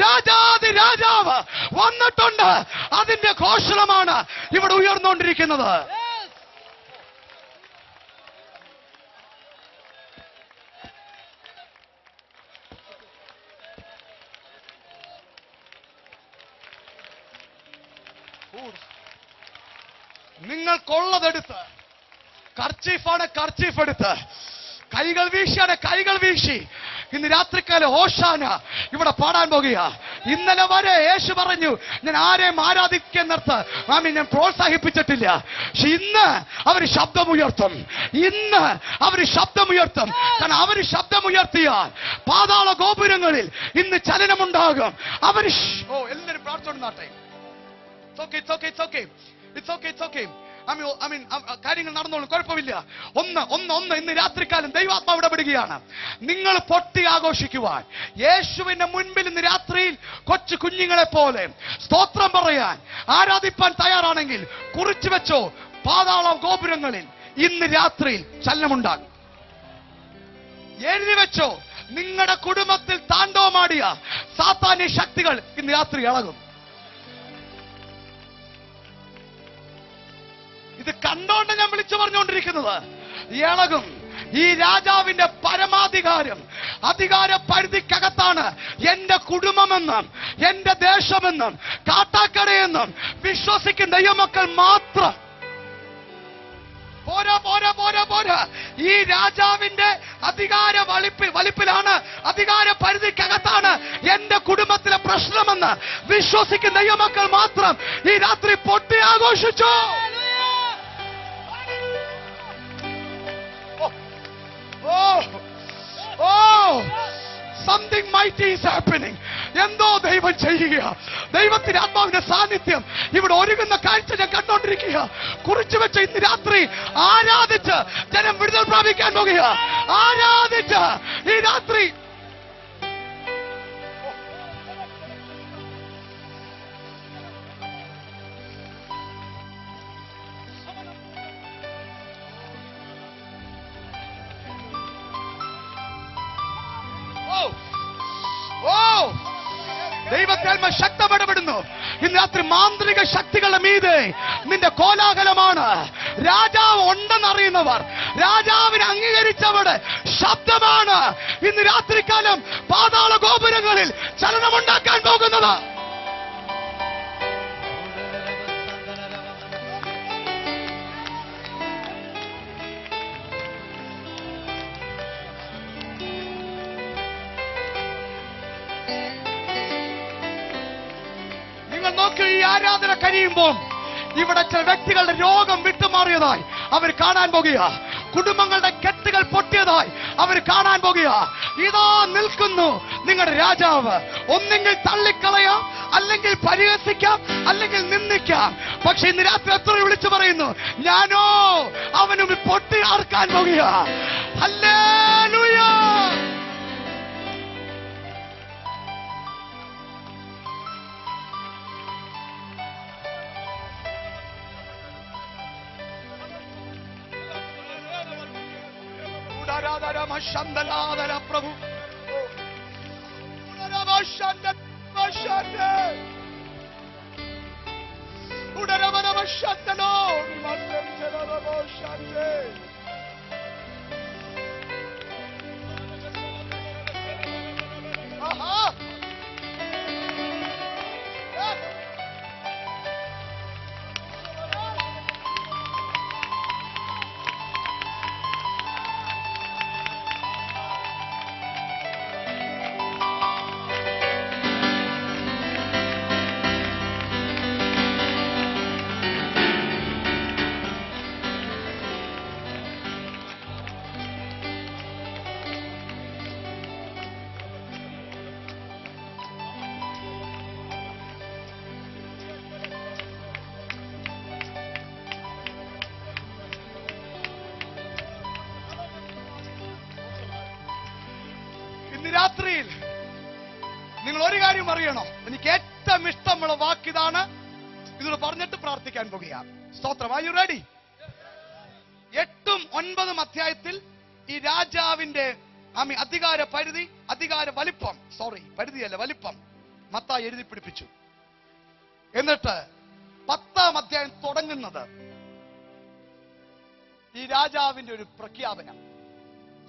രാജാതി രാജാവ് വന്നിട്ടുണ്ട്. അതിന്റെ ഘോഷണമാണ് ഇവിടെ ഉയർന്നുകൊണ്ടിരിക്കുന്നത്. നിങ്ങൾക്കുള്ളതെടുത്ത്, കർച്ചീഫാണ് കർച്ചീഫ് എടുത്ത്, കൈകൾ വീശിയാണ് കൈകൾ വീശി ഇന്ന് രാത്രിക്കാലം ഹോശാന ഇവിടെ പാടാൻ പോകുക. ഇന്നലെ വരെ യേശു പറഞ്ഞു, ഞാൻ ആരെയും ആരാധിക്കുന്നിടത്ത് ഞാൻ പ്രോത്സാഹിപ്പിച്ചിട്ടില്ല. പക്ഷെ ഇന്ന് അവർ ശബ്ദമുയർത്തും. കാരണം അവർ ശബ്ദമുയർത്തിയാൽ പാതാള ഗോപുരങ്ങളിൽ ഇന്ന് ചലനമുണ്ടാകും. എല്ലാവരും പ്രാർത്ഥിച്ചോണ്ടാട്ടെ. കാര്യങ്ങൾ നടന്നോളും, കുഴപ്പമില്ല. ഒന്ന് ഇന്ന് രാത്രിക്കാലം ദൈവാത്മാവ് ഇടപെടുകയാണ്. നിങ്ങൾ പൊട്ടി ആഘോഷിക്കുവാൻ യേശുവിന്റെ മുൻപിൽ ഇന്ന് രാത്രിയിൽ കൊച്ചു കുഞ്ഞുങ്ങളെ പോലെ സ്തോത്രം പറയാൻ, ആരാധിപ്പാൻ തയ്യാറാണെങ്കിൽ കുറിച്ചു വെച്ചോ, പാതാള ഗോപുരങ്ങളിൽ ഇന്ന് രാത്രിയിൽ ചലനമുണ്ടാകും. എഴുതി വെച്ചോ, നിങ്ങളുടെ കുടുംബത്തിൽ താണ്ഡവമാടിയ സാത്താന്യ ശക്തികൾ ഇന്ന് രാത്രി ഇളകും. ഇത് കണ്ടോണ്ട് ഞാൻ വിളിച്ചു പറഞ്ഞുകൊണ്ടിരിക്കുന്നത്, ഇളകും. ഈ രാജാവിന്റെ പരമാധികാരം, അധികാര പരിധിക്കകത്താണ് എന്റെ കുടുംബമെന്നും എന്റെ ദേശമെന്നും കാട്ടാക്കടയെന്നും വിശ്വസിക്കുന്ന ദൈവമക്കൾ മാത്രം. പോരാ. ഈ രാജാവിന്റെ അധികാര വലിപ്പിലാണ്, അധികാര പരിധിക്കകത്താണ് എന്റെ കുടുംബത്തിലെ പ്രശ്നമെന്ന് വിശ്വസിക്കുന്ന ദൈവമക്കൾ മാത്രം ഈ രാത്രി പൊട്ടി ആഘോഷിച്ചു. something mighty is happening. എന്തോ ദൈവം ചെയ്യുക. ദൈവത്തിന്റെ ആത്മാവിന്റെ സാന്നിധ്യം ഇവിടെ ഒരുങ്ങുന്ന കാഴ്ച ഞാൻ കണ്ടോണ്ടിരിക്കുക. കുറിച്ചു വെച്ച ഇന്ന് രാത്രി ആരാധിച്ച് ജനം വിടുതൽ പ്രാപിക്കാൻ പോകുക. ആരാധിച്ച് ഈ രാത്രി ദൈവത്താൽമ ശക്തപ്പെടപ്പെടുന്നു. ഇന്ന് രാത്രി മാന്ത്രിക ശക്തികളുടെ മീതെ നിന്റെ കോലാഹലമാണ്. രാജാവ് ഉണ്ടെന്നറിയുന്നവർ, രാജാവിനെ അംഗീകരിച്ചവരുടെ ശബ്ദമാണ് ഇന്ന് രാത്രികാലം പാതാള ഗോപുരങ്ങളിൽ ചലനമുണ്ടാക്കാൻ പോകുന്നത്. നോക്കി ഈ ആരാധന കഴിയുമ്പോൾ ഇവിടെ ചില വ്യക്തികളുടെ രോഗം വിട്ടുമാറിയതായി അവർ കാണാൻ പോകുക. കുടുംബങ്ങളുടെ കെട്ടുകൾ പൊട്ടിയതായി അവർ കാണാൻ പോകുക. ഇതാ നിൽക്കുന്നു നിങ്ങളുടെ രാജാവ്. ഒന്നെങ്കിൽ തള്ളിക്കളയാം, അല്ലെങ്കിൽ പരിഹസിക്കാം, അല്ലെങ്കിൽ നിന്ദിക്കാം. പക്ഷെ ഇന്ന് രാത്രി എത്ര വിളിച്ചു പറയുന്നു, ഞാനോ അവനും പൊട്ടി ആർക്കാൻ പോകുക. ഹല്ലേലൂയ. പ്രഭു രാത്രിയിൽ നിങ്ങൾ ഒരു കാര്യം അറിയണോ? എനിക്ക് ഏറ്റവും ഇഷ്ടമുള്ള വാക്കിതാണ്. ഇതിൽ പറഞ്ഞിട്ട് പ്രാർത്ഥിക്കാൻ പോകുകയാണ്. സ്തോത്രം. Are you ready? 8ഉം 9ഉം അധ്യായത്തിൽ ഈ രാജാവിന്റെ അധികാര പരിധി, അധികാര വലിപ്പം, പരിധിയല്ല വലിപ്പം മത്തായി എഴുതി പിടിപ്പിച്ചു. എന്നിട്ട് 10ആം അധ്യായം തുടങ്ങുന്നത് ഈ രാജാവിന്റെ ഒരു പ്രഖ്യാപനം.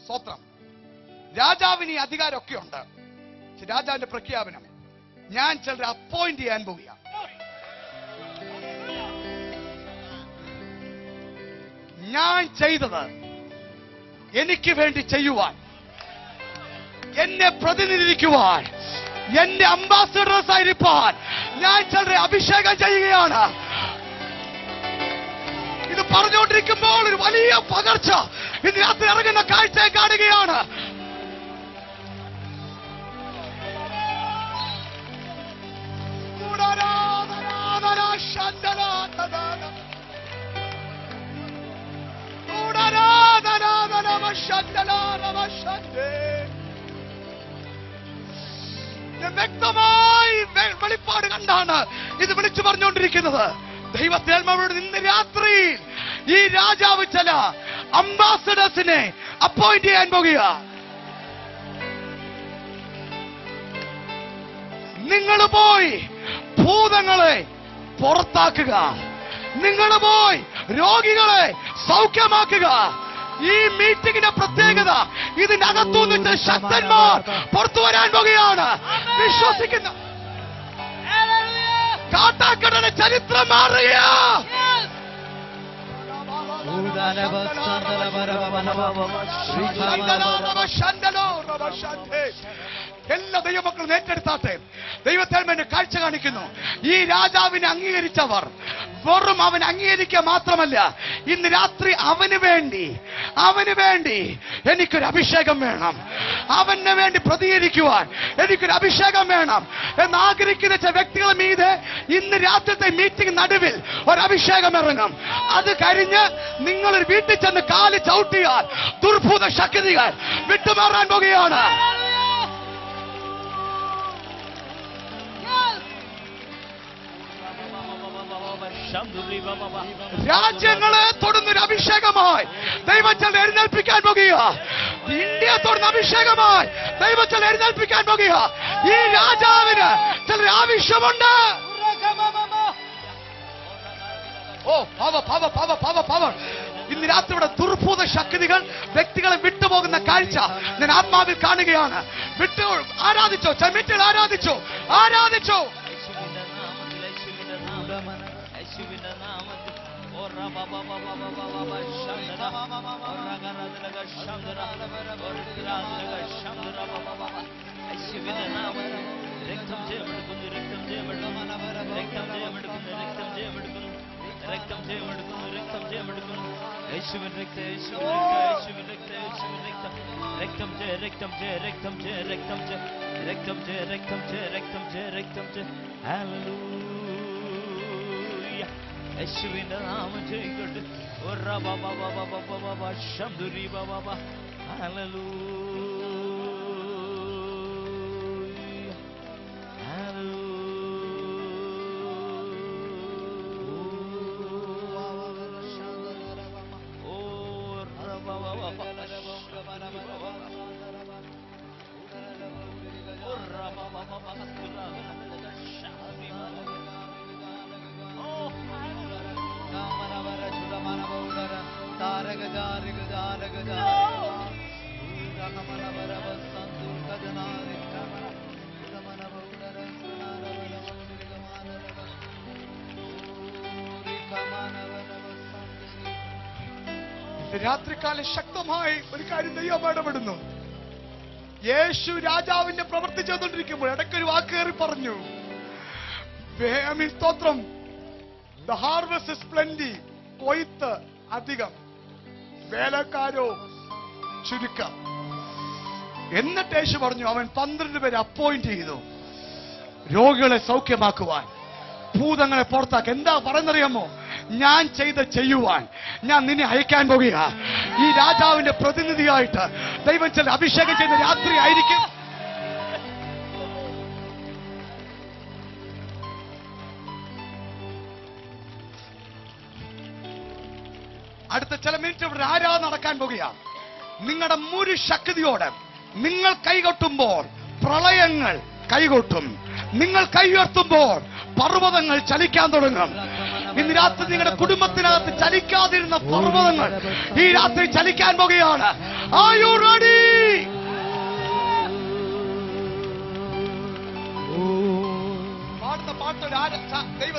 സ്തോത്രം. രാജാവിന് ഈ അധികാരമൊക്കെ ഉണ്ട്. രാജാവിന്റെ പ്രഖ്യാപനം, ഞാൻ ചിലരെ അപ്പോയിന്റ് ചെയ്യാൻ പോകുക. ഞാൻ ചെയ്തത് എനിക്ക് വേണ്ടി ചെയ്യുവാൻ, എന്നെ പ്രതിനിധീകരിക്കുവാൻ, എന്റെ അംബാസഡേഴ്സ് ആയിരിക്കാൻ ഞാൻ ചിലരെ അഭിഷേകം ചെയ്യുകയാണ്. ഇത് പറഞ്ഞുകൊണ്ടിരിക്കുമ്പോൾ ഒരു വലിയ പകർച്ച ഇന്ന് രാത്രി ഇറങ്ങുന്ന കാഴ്ചയെ കാണുകയാണ്. വ്യക്തമായി വെളിപ്പാട് കണ്ടാണ് ഇത് വിളിച്ചു പറഞ്ഞുകൊണ്ടിരിക്കുന്നത്. ദൈവത്തിനോട് ഇന്ന് രാത്രി ഈ രാജാവ് ചില അംബാസഡേഴ്സിനെ അപ്പോയിന്റ് ചെയ്യാൻ പോകുക. നിങ്ങൾ പോയി ഭൂതങ്ങളെ പുറത്താക്കുക, നിങ്ങൾ പോയി രോഗികളെ സൗഖ്യമാക്കുക. ഈ മീറ്റിംഗിന്റെ പ്രത്യേകത, ഇതിനകത്തുനിന്ന് ശക്തന്മാർ പുറത്തു വരാൻ പോകുകയാണ്. വിശ്വസിക്കുന്ന കാട്ടാക്കടയുടെ ചരിത്രം മാറുക. എല്ലാ ദൈവമക്കളും ഏറ്റെടുത്താട്ടെ. ദൈവത്തേൽമേന്റെ കാഴ്ച കാണിക്കുന്നു. ഈ രാജാവിനെ അംഗീകരിച്ചവർ വെറും അവൻ അംഗീകരിക്കുക മാത്രമല്ല, ഇന്ന് രാത്രി അവന് വേണ്ടി എനിക്കൊരു അഭിഷേകം വേണം, അവന് വേണ്ടി പ്രതികരിക്കുവാൻ എനിക്കൊരു അഭിഷേകം വേണം എന്ന് ആഗ്രഹിക്കുന്ന ചില വ്യക്തികൾ മീതെ ഇന്ന് രാത്രിത്തെ മീറ്റിംഗ് നടുവിൽ ഒരു അഭിഷേകം ഇറങ്ങും. അത് കഴിഞ്ഞ് നിങ്ങളൊരു വീട്ടിൽ ചെന്ന് കാല് ചവിട്ടിയാൽ ദുർഭൂത ശക്തികൾ വിട്ടുമാറാൻ പോകുകയാണ്. രാജ്യങ്ങളെ തൊടുന്നൊരു അഭിഷേകമായി ദൈവത്തിൽ എഴുന്നേൽപ്പിക്കാൻ പോകുക. ഇന്ത്യയെ തൊടുന്ന അഭിഷേകമായി ദൈവത്തിൽ എഴുന്നേൽപ്പിക്കാൻ പോകുക. ഈ രാജാവിന് ചില ആവശ്യമുണ്ട്. ഓ പവർ. ഇന്ന് രാത്രി ഇവിടെ ദുർഭൂത ശക്തികൾ വ്യക്തികളെ വിട്ടുപോകുന്ന കാഴ്ച ഞാൻ ആത്മാവിൽ കാണുകയാണ്. ആരാധിച്ചോ, ചമിറ്റിൽ ആരാധിച്ചോ. യേശുവിന്റെ നാമം ചെയ്യട്ടെ. ശംദുരി ബാബ ഹല്ലേലൂയ ഹല്ലേലൂയ. ഓ രാത്രികാലം ശക്തമായി ഒരു കാര്യം ദൈവം ഇടപെടുന്നു. യേശു രാജാവിന്റെ പ്രവൃത്തി ചെയ്തുകൊണ്ടിരിക്കുമ്പോൾ ഇടയ്ക്കൊരു വാക്ക് കയറി പറഞ്ഞു, സ്തോത്രം, the harvest is plenty, കൊയ്ത്ത് അധികം, വേലക്കാരോ ചുരുക്കം. എന്നിട്ട് യേശു പറഞ്ഞു, അവൻ 12 പേരെ അപ്പോയിന്റ് ചെയ്തു രോഗികളെ സൗഖ്യമാക്കുവാൻ, ഭൂതങ്ങളെ പുറത്താക്കി. എന്താ പറയുന്നറിയാമോ? ഞാൻ ചെയ്യുവാൻ ഞാൻ നിന്നെ അയക്കാൻ പോകുക. ഈ രാജാവിന്റെ പ്രതിനിധിയായിട്ട് ദൈവം ചില അഭിഷേകം ചെയ്യുന്ന രാത്രി ആയിരിക്കും. അടുത്ത ചില മിനിറ്റ് ഇവിടെ ആരാധന നടക്കാൻ പോകുക. നിങ്ങളുടെ മുഴു ശക്തിയോടെ നിങ്ങൾ കൈകൊട്ടുമ്പോൾ പ്രളയങ്ങൾ കൈകൊട്ടും. നിങ്ങൾ കൈ ഉയർത്തുമ്പോൾ പർവ്വതങ്ങൾ ചലിക്കാൻ തുടങ്ങും. ഇന്ന് രാത്രി നിങ്ങളുടെ കുടുംബത്തിനകത്ത് ചലിക്കാതിരുന്ന പർവ്വതങ്ങൾ ഈ രാത്രി ചലിക്കാൻ പോകുകയാണ്. Are you ready? പാടുന്ന പാട്ടൊരു ദൈവ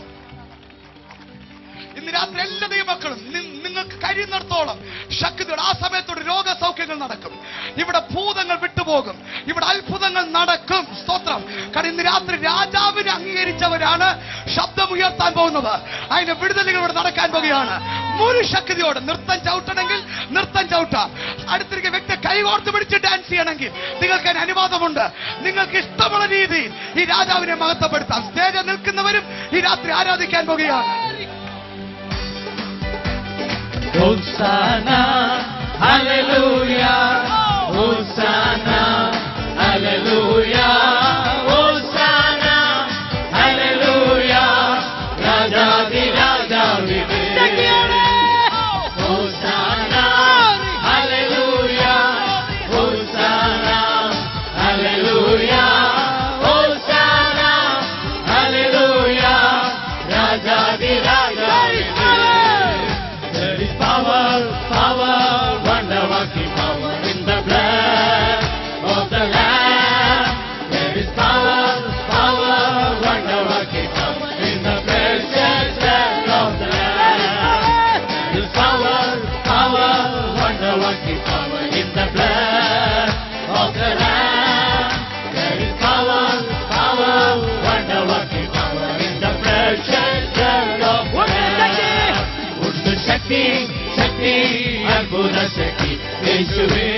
ഇന്ന് രാത്രി എല്ലാ ദൈവമക്കളും നിങ്ങൾക്ക് കഴിയുന്നിടത്തോളം ശക്തിയോടെ ആ സമയത്തോട് രോഗസൗഖ്യങ്ങൾ നടക്കും. ഇവിടെ ഭൂതങ്ങൾ വിട്ടുപോകും. ഇവിടെ അത്ഭുതങ്ങൾ നടക്കും. സ്തോത്രം. കാരണം ഇന്ന് രാത്രി രാജാവിനെ അംഗീകരിച്ചവരാണ് ശബ്ദമുയർത്താൻ പോകുന്നത്. അതിന്റെ വിടുതലുകൾ ഇവിടെ നടക്കാൻ പോകുകയാണ്. മുഴു ശക്തിയോടെ നൃത്തം ചവിട്ടണമെങ്കിൽ നൃത്തം ചവിട്ടാം. അടുത്തിരിക്കുന്ന വ്യക്തി കൈകോർത്ത് പിടിച്ച് ഡാൻസ് ചെയ്യണമെങ്കിൽ നിങ്ങൾക്ക് അതിന് അനുവാദമുണ്ട്. നിങ്ങൾക്ക് ഇഷ്ടമുള്ള രീതിയിൽ ഈ രാജാവിനെ മഹത്വപ്പെടുത്താം. സ്റ്റേജിൽ നിൽക്കുന്നവരും ഈ രാത്രി ആരാധിക്കാൻ പോകുകയാണ്. Hosanna, hallelujah, Hosanna, hallelujah, Hosanna, hallelujah, Raja di Raja vive. Hosanna, hallelujah, Hosanna, hallelujah, Hosanna, hallelujah, Raja di Raja vive. Power, wonder ശക്തി ശക്തി അത്ഭുത ശക്തി യേശുവേ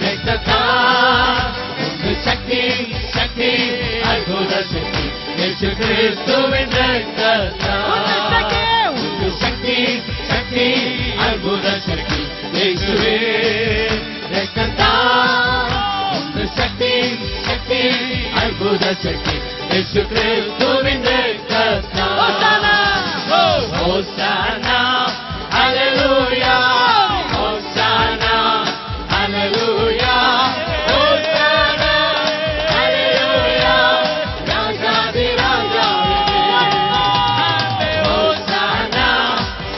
രക്തത്താൽ ഉണ്ട് ശക്തി ശക്തി അത്ഭുത ശക്തി യേശു ക്രിസ്തുവിൻ രക്തത്താൽ ഉണ്ട് ശക്തി ശക്തി അത്ഭുത ശക്തി യേശുവേ രക്തത്താൽ ഉണ്ട് ശക്തി ശക്തി അത്ഭുത ശക്തി യേശു ക്രിസ്തുവിൻ രക്തത്താൽ ഹോസാന ഹല്ലേലൂയ ഹോസാന ഹല്ലേലൂയ ഹോസാന ഹല്ലേലൂയ രാജാധിരാജാവേ ഹോസാന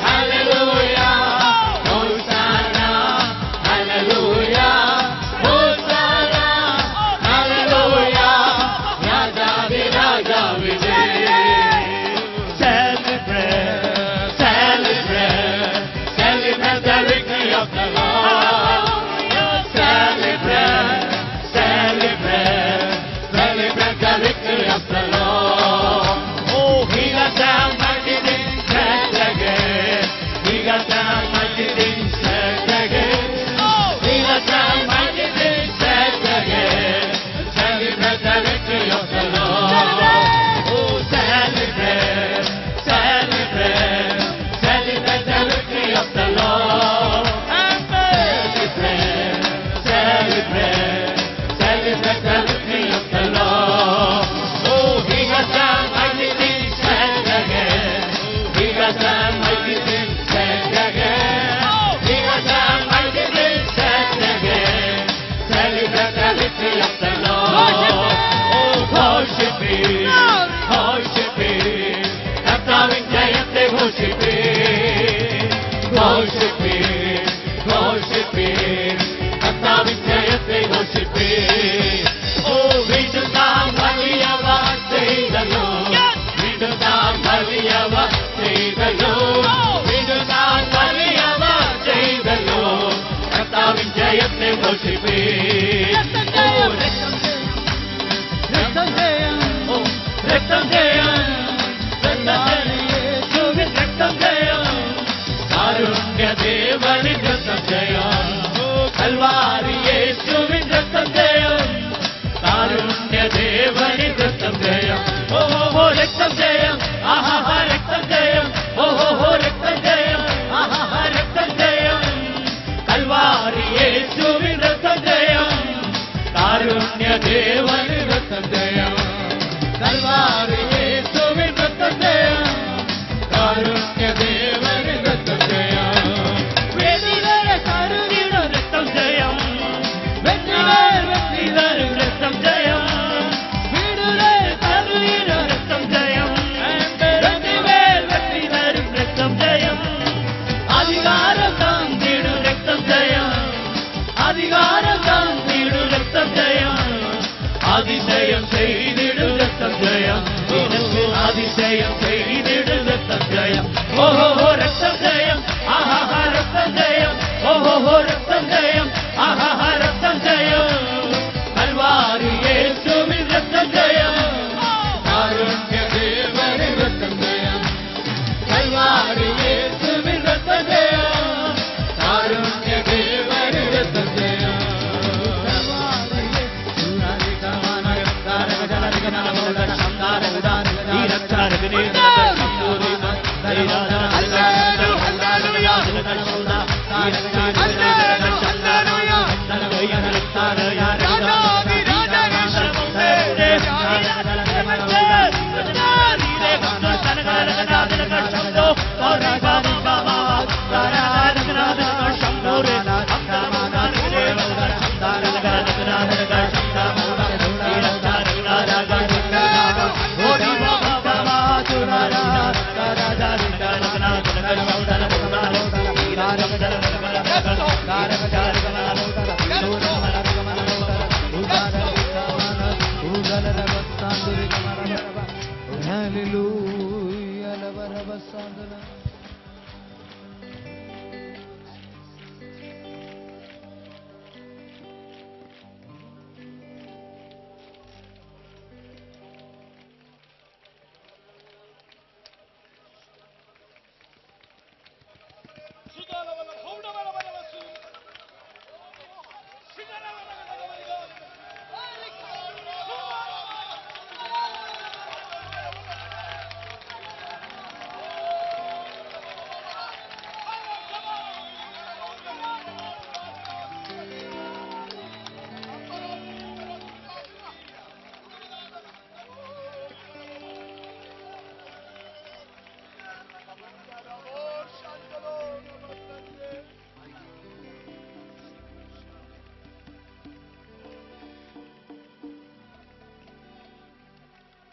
ഹല്ലേലൂയ ഹോസാന ഹല്ലേലൂയ ഹോസാന ഹല്ലേലൂയ രാജാധിരാജാവേ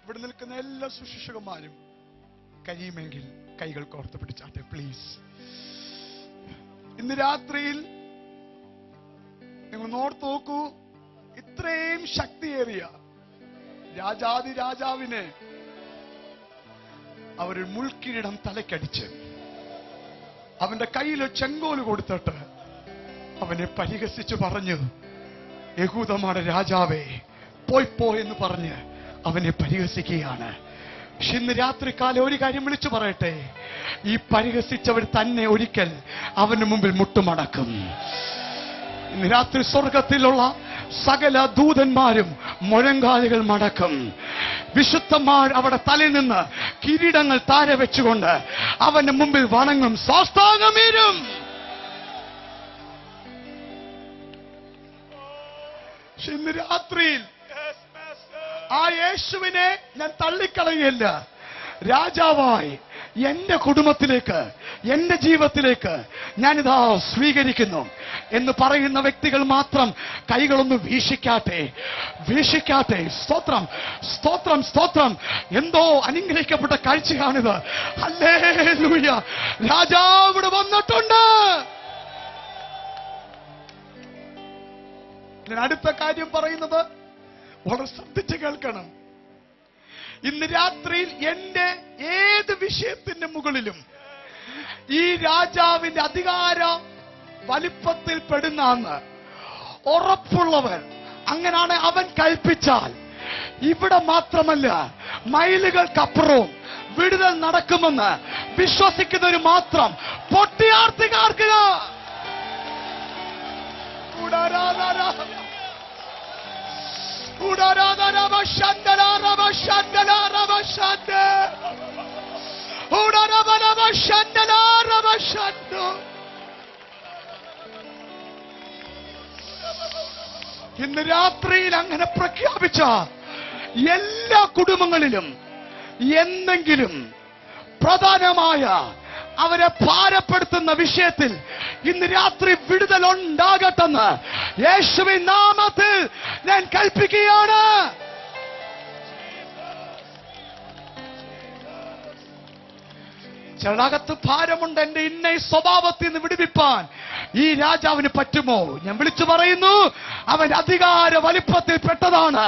ഇവിടെ നിൽക്കുന്ന എല്ലാ ശുശ്രൂഷകന്മാരും കഴിയുമെങ്കിൽ കൈകൾ കോർത്ത് പിടിച്ചാട്ടെ പ്ലീസ്. ഇന്ന് രാത്രിയിൽ നിങ്ങൾ നോർത്ത് നോക്കൂ, ഇത്രയും ശക്തിയേറിയ രാജാതി രാജാവിനെ അവര് മുൾക്കിരീടം തലക്കടിച്ച് അവന്റെ കയ്യിൽ ചെങ്കോല് കൊടുത്തിട്ട് അവനെ പരിഹസിച്ച് പറഞ്ഞു, യഹൂദന്മാരുടെ രാജാവേ പോയിപ്പോ എന്ന് പറഞ്ഞ് അവനെ പരിഹസിക്കുകയാണ്. പക്ഷെ ഇന്ന് രാത്രികാലം ഒരു കാര്യം വിളിച്ചു പറയട്ടെ, ഈ പരിഹസിച്ചവർ തന്നെ ഒരിക്കൽ അവന് മുമ്പിൽ മുട്ടുമടക്കും. ഇന്ന് രാത്രി സ്വർഗത്തിലുള്ള സകല ദൂതന്മാരും മുഴങ്കാലുകൾ മടക്കും. വിശുദ്ധന്മാർ അവിടെ തലയിൽ നിന്ന് കിരീടങ്ങൾ താഴെ വെച്ചുകൊണ്ട് അവന്റെ മുമ്പിൽ വണങ്ങും, സാഷ്ടാംഗമീരും. ഇന്ന് രാത്രിയിൽ ആ യേശുവിനെ ഞാൻ തള്ളിക്കളയല്ല. രാജാവായി എന്റെ കുടുംബത്തിലേക്ക്, എന്റെ ജീവിതത്തിലേക്ക് ഞാനിതാ സ്വീകരിക്കുന്നു എന്ന് പറയുന്ന വ്യക്തികൾ മാത്രം കൈകളൊന്ന് വീശിക്കാട്ടെ, വീശിക്കാട്ടെ. സ്തോത്രം, സ്തോത്രം, സ്തോത്രം. എന്തോ അനുഗ്രഹിക്കപ്പെട്ട കാഴ്ചയാണിത്. ഹല്ലേലൂയ. രാജാവ് ഇവിടെ വന്നിട്ടുണ്ട്. ഞാൻ അടുത്ത കാര്യം പറയുന്നത് വളരെ ശ്രദ്ധിച്ച് കേൾക്കണം. ഇന്ന് രാത്രിയിൽ എന്റെ ഏത് വിഷയത്തിന്റെ മുകളിലും ഈ രാജാവിന്റെ അധികാര വലിപ്പത്തിൽ പെടുന്നാന്ന് ഉറപ്പുള്ളവർ, അങ്ങനാണ് അവൻ കൽപ്പിച്ചാൽ ഇവിടെ മാത്രമല്ല മൈലുകൾക്കപ്പുറവും വിടുതൽ നടക്കുമെന്ന് വിശ്വസിക്കുന്നവർ മാത്രം പൊട്ടിയാർത്തി കാർക്കുക. ഇന്ന് രാത്രിയിൽ അങ്ങനെ പ്രഖ്യാപിച്ച എല്ലാ കുടുംബങ്ങളിലും എന്തെങ്കിലും പ്രധാനമായ അവരെ ഭാരപ്പെടുത്തുന്ന വിഷയത്തിൽ ഇന്ന് രാത്രി വിടുതൽ ഉണ്ടാകട്ടെന്ന് യേശുവിൻ നാമത്തിൽ ഞാൻ കൽപ്പിക്കുകയാണ്. ചിലകത്ത് ഭാരമുണ്ട്, എന്റെ ഇന്ന സ്വഭാവത്തിൽ നിന്ന് വിടുവിപ്പാൻ ഈ രാജാവിന് പറ്റുമോ? ഞാൻ വിളിച്ചു പറയുന്നു, അവൻ അധികാര വലിപ്പത്തിൽ പെട്ടതാണ്.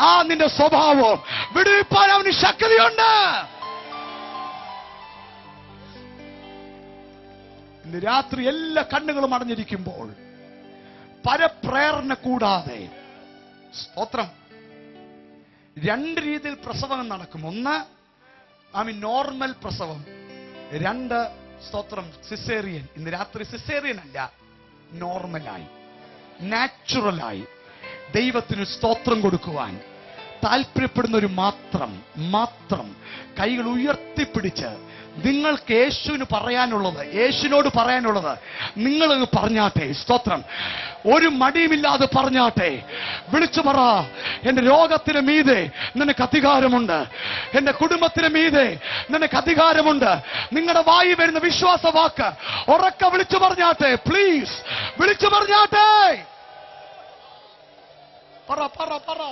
ആ നിന്റെ സ്വഭാവം വിടുവിപ്പാൻ അവന് ശക്തിയുണ്ട്. ഇന്ന് രാത്രി എല്ലാ കണ്ണുകളും അടഞ്ഞിരിക്കുമ്പോൾ പരപ്രേരണ കൂടാതെ, സ്തോത്രം, രണ്ട് രീതിയിൽ പ്രസവം നടക്കും. ഒന്ന് നോർമൽ പ്രസവം, രണ്ട് സ്തോത്രം സിസേറിയൻ. ഇന്ന് രാത്രി സിസേറിയൻ അല്ല, നോർമലായി, നാച്ചുറലായി ദൈവത്തിന് സ്തോത്രം കൊടുക്കുവാൻ താല്പര്യപ്പെടുന്നവർ മാത്രം കൈകൾ ഉയർത്തിപ്പിടിച്ച് നിങ്ങൾക്ക് യേശുവിന് പറയാനുള്ളത്, യേശുവിനോട് പറയാനുള്ളത് നിങ്ങളങ്ങ് പറഞ്ഞാട്ടെ. സ്തോത്രം, ഒരു മടിയുമില്ലാതെ പറഞ്ഞാട്ടെ. വിളിച്ചു പറ, എന്റെ രോഗത്തിന് മീതെ നിനക്ക് അധികാരമുണ്ട്, എന്റെ കുടുംബത്തിന് മീതെ നിനക്ക് അധികാരമുണ്ട്. നിങ്ങളുടെ വായി വരുന്ന വിശ്വാസ വാക്ക് ഉറക്കെ വിളിച്ചു പറഞ്ഞാട്ടെ. പ്ലീസ് വിളിച്ചു പറഞ്ഞാട്ടെ. പറ പറ പറ.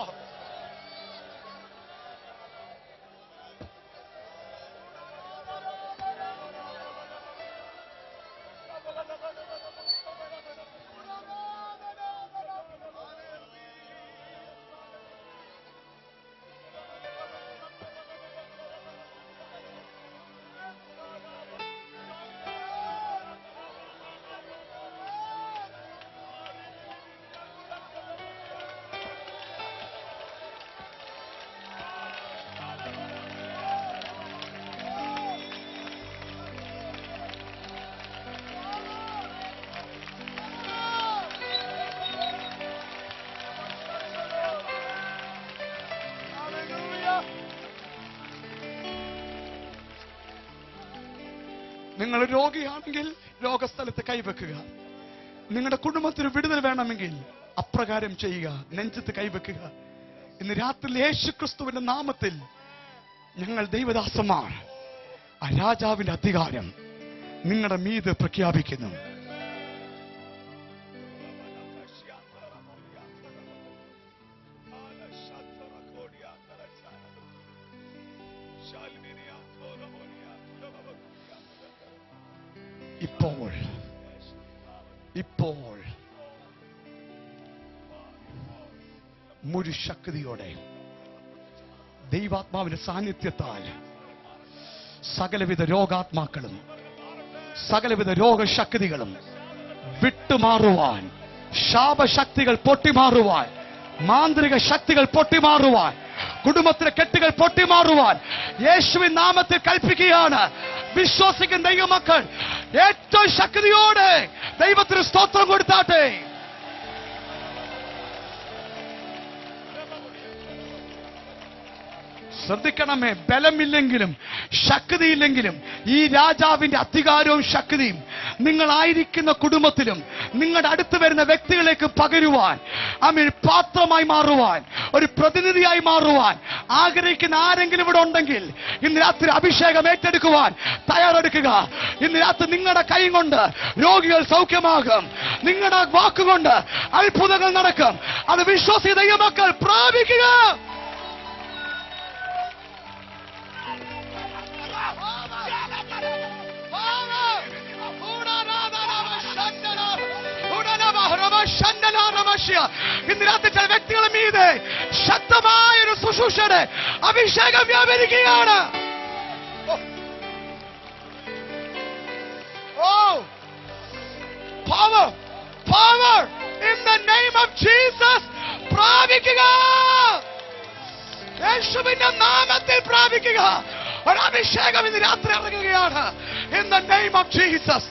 നിങ്ങൾ രോഗിയാണെങ്കിൽ രോഗസ്ഥലത്ത് കൈവെക്കുക. നിങ്ങളുടെ കുടുംബത്തിന് വിടുതൽ വേണമെങ്കിൽ അപ്രകാരം ചെയ്യുക, നെഞ്ചത്ത് കൈവെക്കുക. ഇന്ന് രാത്രി യേശു ക്രിസ്തുവിന്റെ നാമത്തിൽ ഞങ്ങൾ ദൈവദാസന്മാർ ആ രാജാവിന്റെ അധികാരം നിങ്ങളുടെ മീതെ പ്രഖ്യാപിക്കുന്നു. ഇപ്പോൾ ഇപ്പോൾ മുഴു ശക്തിയോടെ ദൈവാത്മാവിന്റെ സാന്നിധ്യത്താൽ സകലവിധ രോഗാത്മാക്കളും സകലവിധ രോഗശക്തികളും വിട്ടുമാറുവാൻ, ശാപശക്തികൾ പൊട്ടിമാറുവാൻ, മാന്ത്രിക ശക്തികൾ പൊട്ടിമാറുവാൻ, കുടുംബത്തിലെ കെട്ടുകൾ പൊട്ടിമാറുവാൻ യേശുവിൻ നാമത്തിൽ കൽപ്പിക്കുകയാണ്. വിശ്വസിക്കുന്ന ദൈവമക്കൾ ഏറ്റവും ശക്തിയോടെ ദൈവത്തിന് സ്തോത്രം കൊടുത്താട്ടെ. ശ്രദ്ധിക്കണമേ, ബലമില്ലെങ്കിലും ശക്തിയില്ലെങ്കിലും ഈ രാജാവിന്റെ അധികാരവും ശക്തിയും നിങ്ങളായിരിക്കുന്ന കുടുംബത്തിലും നിങ്ങളുടെ അടുത്ത് വരുന്ന വ്യക്തികളിലേക്ക് പകരുവാൻ, പാത്രമായി മാറുവാൻ, ഒരു പ്രതിനിധിയായി മാറുവാൻ ആഗ്രഹിക്കുന്ന ആരെങ്കിലും ഇവിടെ ഉണ്ടെങ്കിൽ ഇന്ന് രാത്രി അഭിഷേകം ഏറ്റെടുക്കുവാൻ തയ്യാറെടുക്കുക. ഇന്ന് രാത്രി നിങ്ങളുടെ കൈ കൊണ്ട് രോഗികൾ സൗഖ്യമാകും, നിങ്ങളുടെ വാക്കുകൊണ്ട് അത്ഭുതങ്ങൾ നടക്കും. അത് വിശ്വസിച്ച ദൈവമക്കൾ പ്രാപിക്കുക. ഇന്ന് രാത്രി ചില വ്യക്തികളുടെ മീതെ ശക്തമായൊരു ശുശ്രൂഷയുടെ അഭിഷേകം വ്യാപരിക്കുകയാണ്. Power in the name of Jesus. പ്രാപിക്കുക, യേശുവിന്റെ നാമത്തിൽ പ്രാപിക്കുക. ഒരു അഭിഷേകം ഇന്ന് രാത്രി ഇറങ്ങുകയാണ്. In the name of Jesus.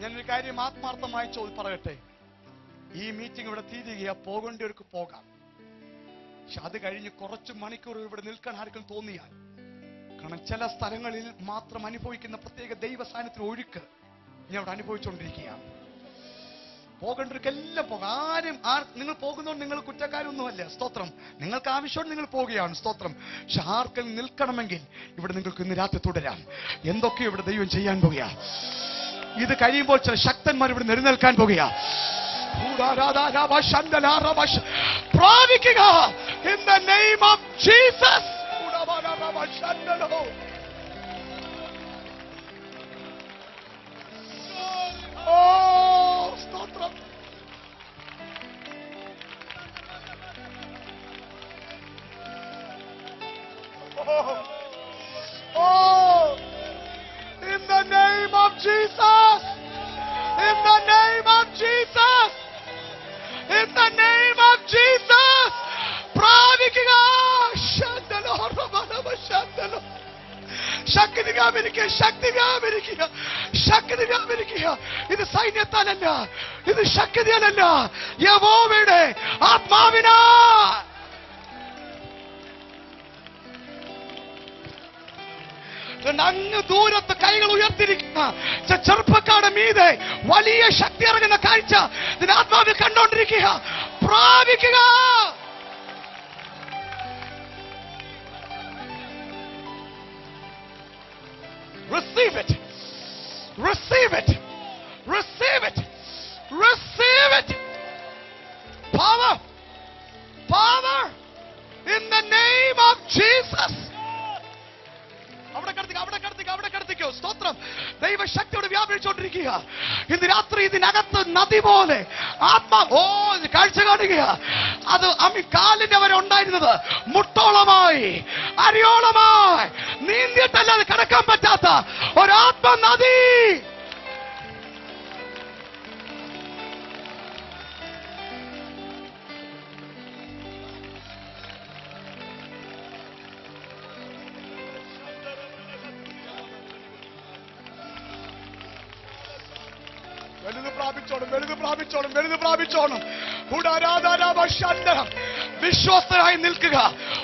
ഞാനൊരു കാര്യം ആത്മാർത്ഥമായി പറയട്ടെ. ഈ മീറ്റിംഗ് ഇവിടെ തീരുകയാ, പോകേണ്ടവർക്ക് പോകാം. പക്ഷെ അത് കഴിഞ്ഞ് കുറച്ച് മണിക്കൂർ ഇവിടെ നിൽക്കാൻ ആർക്കും തോന്നിയാൽ, കാരണം ചില സ്ഥലങ്ങളിൽ മാത്രം അനുഭവിക്കുന്ന പ്രത്യേക ദൈവ സാന്നിധ്യത്തിൽ ഒഴുക്ക് ഞാൻ ഇവിടെ അനുഭവിച്ചുകൊണ്ടിരിക്കുകയാണ്. പോകേണ്ടവർക്കെല്ലാം പോകാം. നിങ്ങൾ പോകുന്നതുകൊണ്ട് നിങ്ങൾ കുറ്റക്കാരൊന്നുമല്ല. സ്തോത്രം. നിങ്ങൾക്ക് ആവശ്യം നിങ്ങൾ പോവുകയാണ്. സ്തോത്രം. പക്ഷെ ആർക്കും നിൽക്കണമെങ്കിൽ ഇവിടെ നിങ്ങൾക്ക് ഇന്ന് രാത്രി തുടരാം. എന്തൊക്കെയോ ഇവിടെ ദൈവം ചെയ്യാൻ പോകുക. ഇത് കഴിയുമ്പോൾ ചില ശക്തന്മാർ ഇവിടെ എഴുന്നേൽക്കാൻ പോകുക. പ്രാപിക്കുക. In the name of Jesus. Oh, സ്തോത്രം. Oh, in the name of Jesus. In the name of Jesus. In the name of Jesus. പ്രാപിക്കുക. ശാന്തലോ റബലവ ശാന്തലോ. ശക്തി വ്യാപരിക്കുക, ശക്തി വ്യാപരിക്കുക, ശക്തി വ്യാപരിക്കുക. ഇത് സൈന്യത്താലല്ല, ഇത് ശക്തിയാലല്ല, യഹോവയുടെ ആത്മാവിനാ. അങ്ങ് ദൂരത്ത് കൈകൾ ഉയർത്തിരിക്കുന്ന ചെറുപ്പക്കാരുടെ മീതെ വലിയ ശക്തി ഇറങ്ങുന്ന കാഴ്ച ഇതിന്റെ ആത്മാവിൽ കണ്ടോണ്ടിരിക്കുക. പ്രാപിക്കുക. Receive it. Receive it. Receive it. Receive it. Power. Power. In the name of Jesus. അവിടെ കടത്തിക്കോ. സ്തോത്രം. ദൈവശക്തിയോട് വ്യാപരിച്ചുകൊണ്ടിരിക്കുക. ഇന്ന് രാത്രി ഇതിനകത്ത് നദി പോലെ കാഴ്ച കാണുക. അത് കാലിന്റെ വരെ ഉണ്ടായിരുന്നത് മുട്ടോളമായി, അരിയോളമായി, നീന്തിയിട്ടല്ലാതെ കടക്കാൻ പറ്റാത്ത ഒരാത്മ നദി. വലുത് പ്രാപിച്ചോണം. വിശ്വസ്തരായി നിൽക്കുക.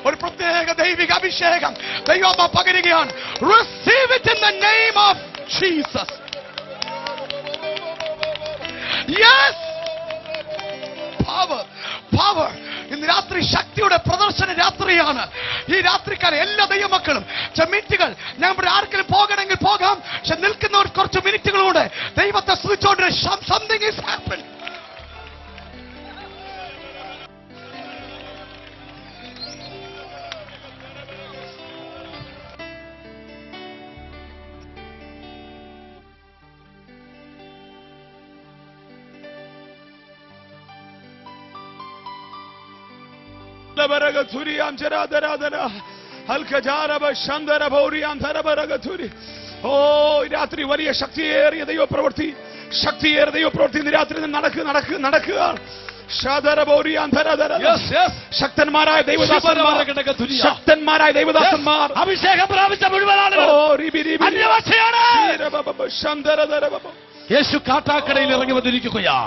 ഒരു പ്രത്യേക ദൈവിക അഭിഷേകം ദൈവം പകരുകയാണ്. Receive it in the name of Jesus. Yes. Power. ഇന്ന് രാത്രി ശക്തിയുടെ പ്രദർശന രാത്രിയാണ്. ഈ രാത്രിക്കാലം എല്ലാ ദൈവമക്കളും മിനിറ്റുകൾ ഞാൻ ഇവിടെ ആർക്കെങ്കിലും പോകണമെങ്കിൽ പോകാം. പക്ഷെ നിൽക്കുന്നവർ കുറച്ച് മിനിറ്റുകളൂടെ ദൈവത്തെ സ്തുതിച്ചുകൊണ്ട് സംതിങ് ഈസ് ഹാപ്പൻ. ഓ രാത്രി വലിയ ശക്തിയേറിയ ദൈവപ്രവൃത്തി, ശക്തിയേറിയ ദൈവപ്രവൃത്തി ഇന്ന് രാത്രി നടക്കുക. ശക്തന്മാരായ ദൈവദാസന്മാർ, അഭിഷേകം പ്രാപിച്ച മുഴുവൻ ആളുകളും യേശു കാട്ടാക്കടയിൽ ഇറങ്ങി വന്നിരിക്കുകയാ.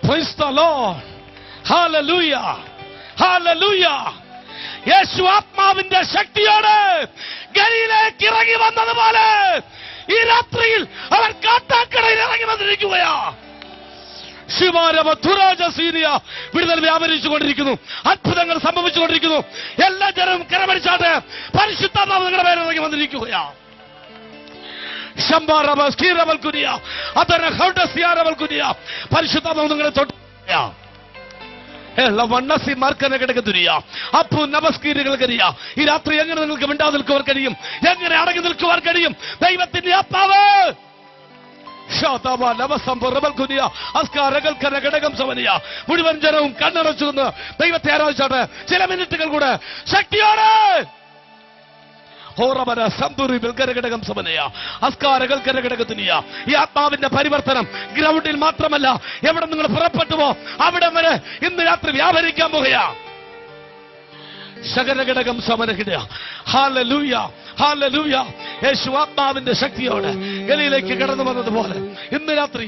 Praise the Lord. Hallelujah. Hallelujah. യേശു ആത്മാവിന്റെ ശക്തിയോടെ ഗലീലയിലേക്ക് ഇറങ്ങി വന്നതുപോലെ ഈ രാത്രിയിൽ അവൻ കാട്ടാക്കടയിൽ ഇറങ്ങി വന്നിരിക്കുകയാ. വിടുതൽ വ്യാപരിച്ചുകൊണ്ടിരിക്കുന്നു, അത്ഭുതങ്ങൾ സംഭവിച്ചുകൊണ്ടിരിക്കുന്നു. എല്ലാ ജനവും കരമടിച്ചാട്ട് പരിശുദ്ധാത്മാവ് നിങ്ങളുടെ പേര് ഇറങ്ങി വന്നിരിക്കുകയാ. പരിശുദ്ധാത്മാവ് നിങ്ങളെ തൊട്ട് ഈ രാത്രി എങ്ങനെ നിങ്ങൾക്ക് മിണ്ടാതെ നിൽക്കുവാൻ കഴിയും? എങ്ങനെ അടങ്ങി നിൽക്കുവാൻ കഴിയും? ദൈവത്തിന്റെ ആത്മാവ് മുഴുവൻ ജനവും കണ്ണടച്ചു നിന്ന് ദൈവത്തെ ആരാധിച്ചാട്ടെ. ചില മിനിറ്റുകൾ കൂടെ ശക്തിയോടെ ഈ ആത്മാവിന്റെ പരിവർത്തനം ഗ്രൗണ്ടിൽ മാത്രമല്ല, എവിടെ നിങ്ങൾ പുറപ്പെട്ടുവോ അവിടെ വരെ ഇന്ന് രാത്രി വ്യാപരിക്കാൻ പോകുകയാ. ശകരഘടകം സമരഹിത. Hallelujah, hallelujah. യേശു ആത്മാവിന്റെ ശക്തിയോടെ ഗലീലയിലേക്ക് കടന്നു വന്നതുപോലെ ഇന്ന് രാത്രി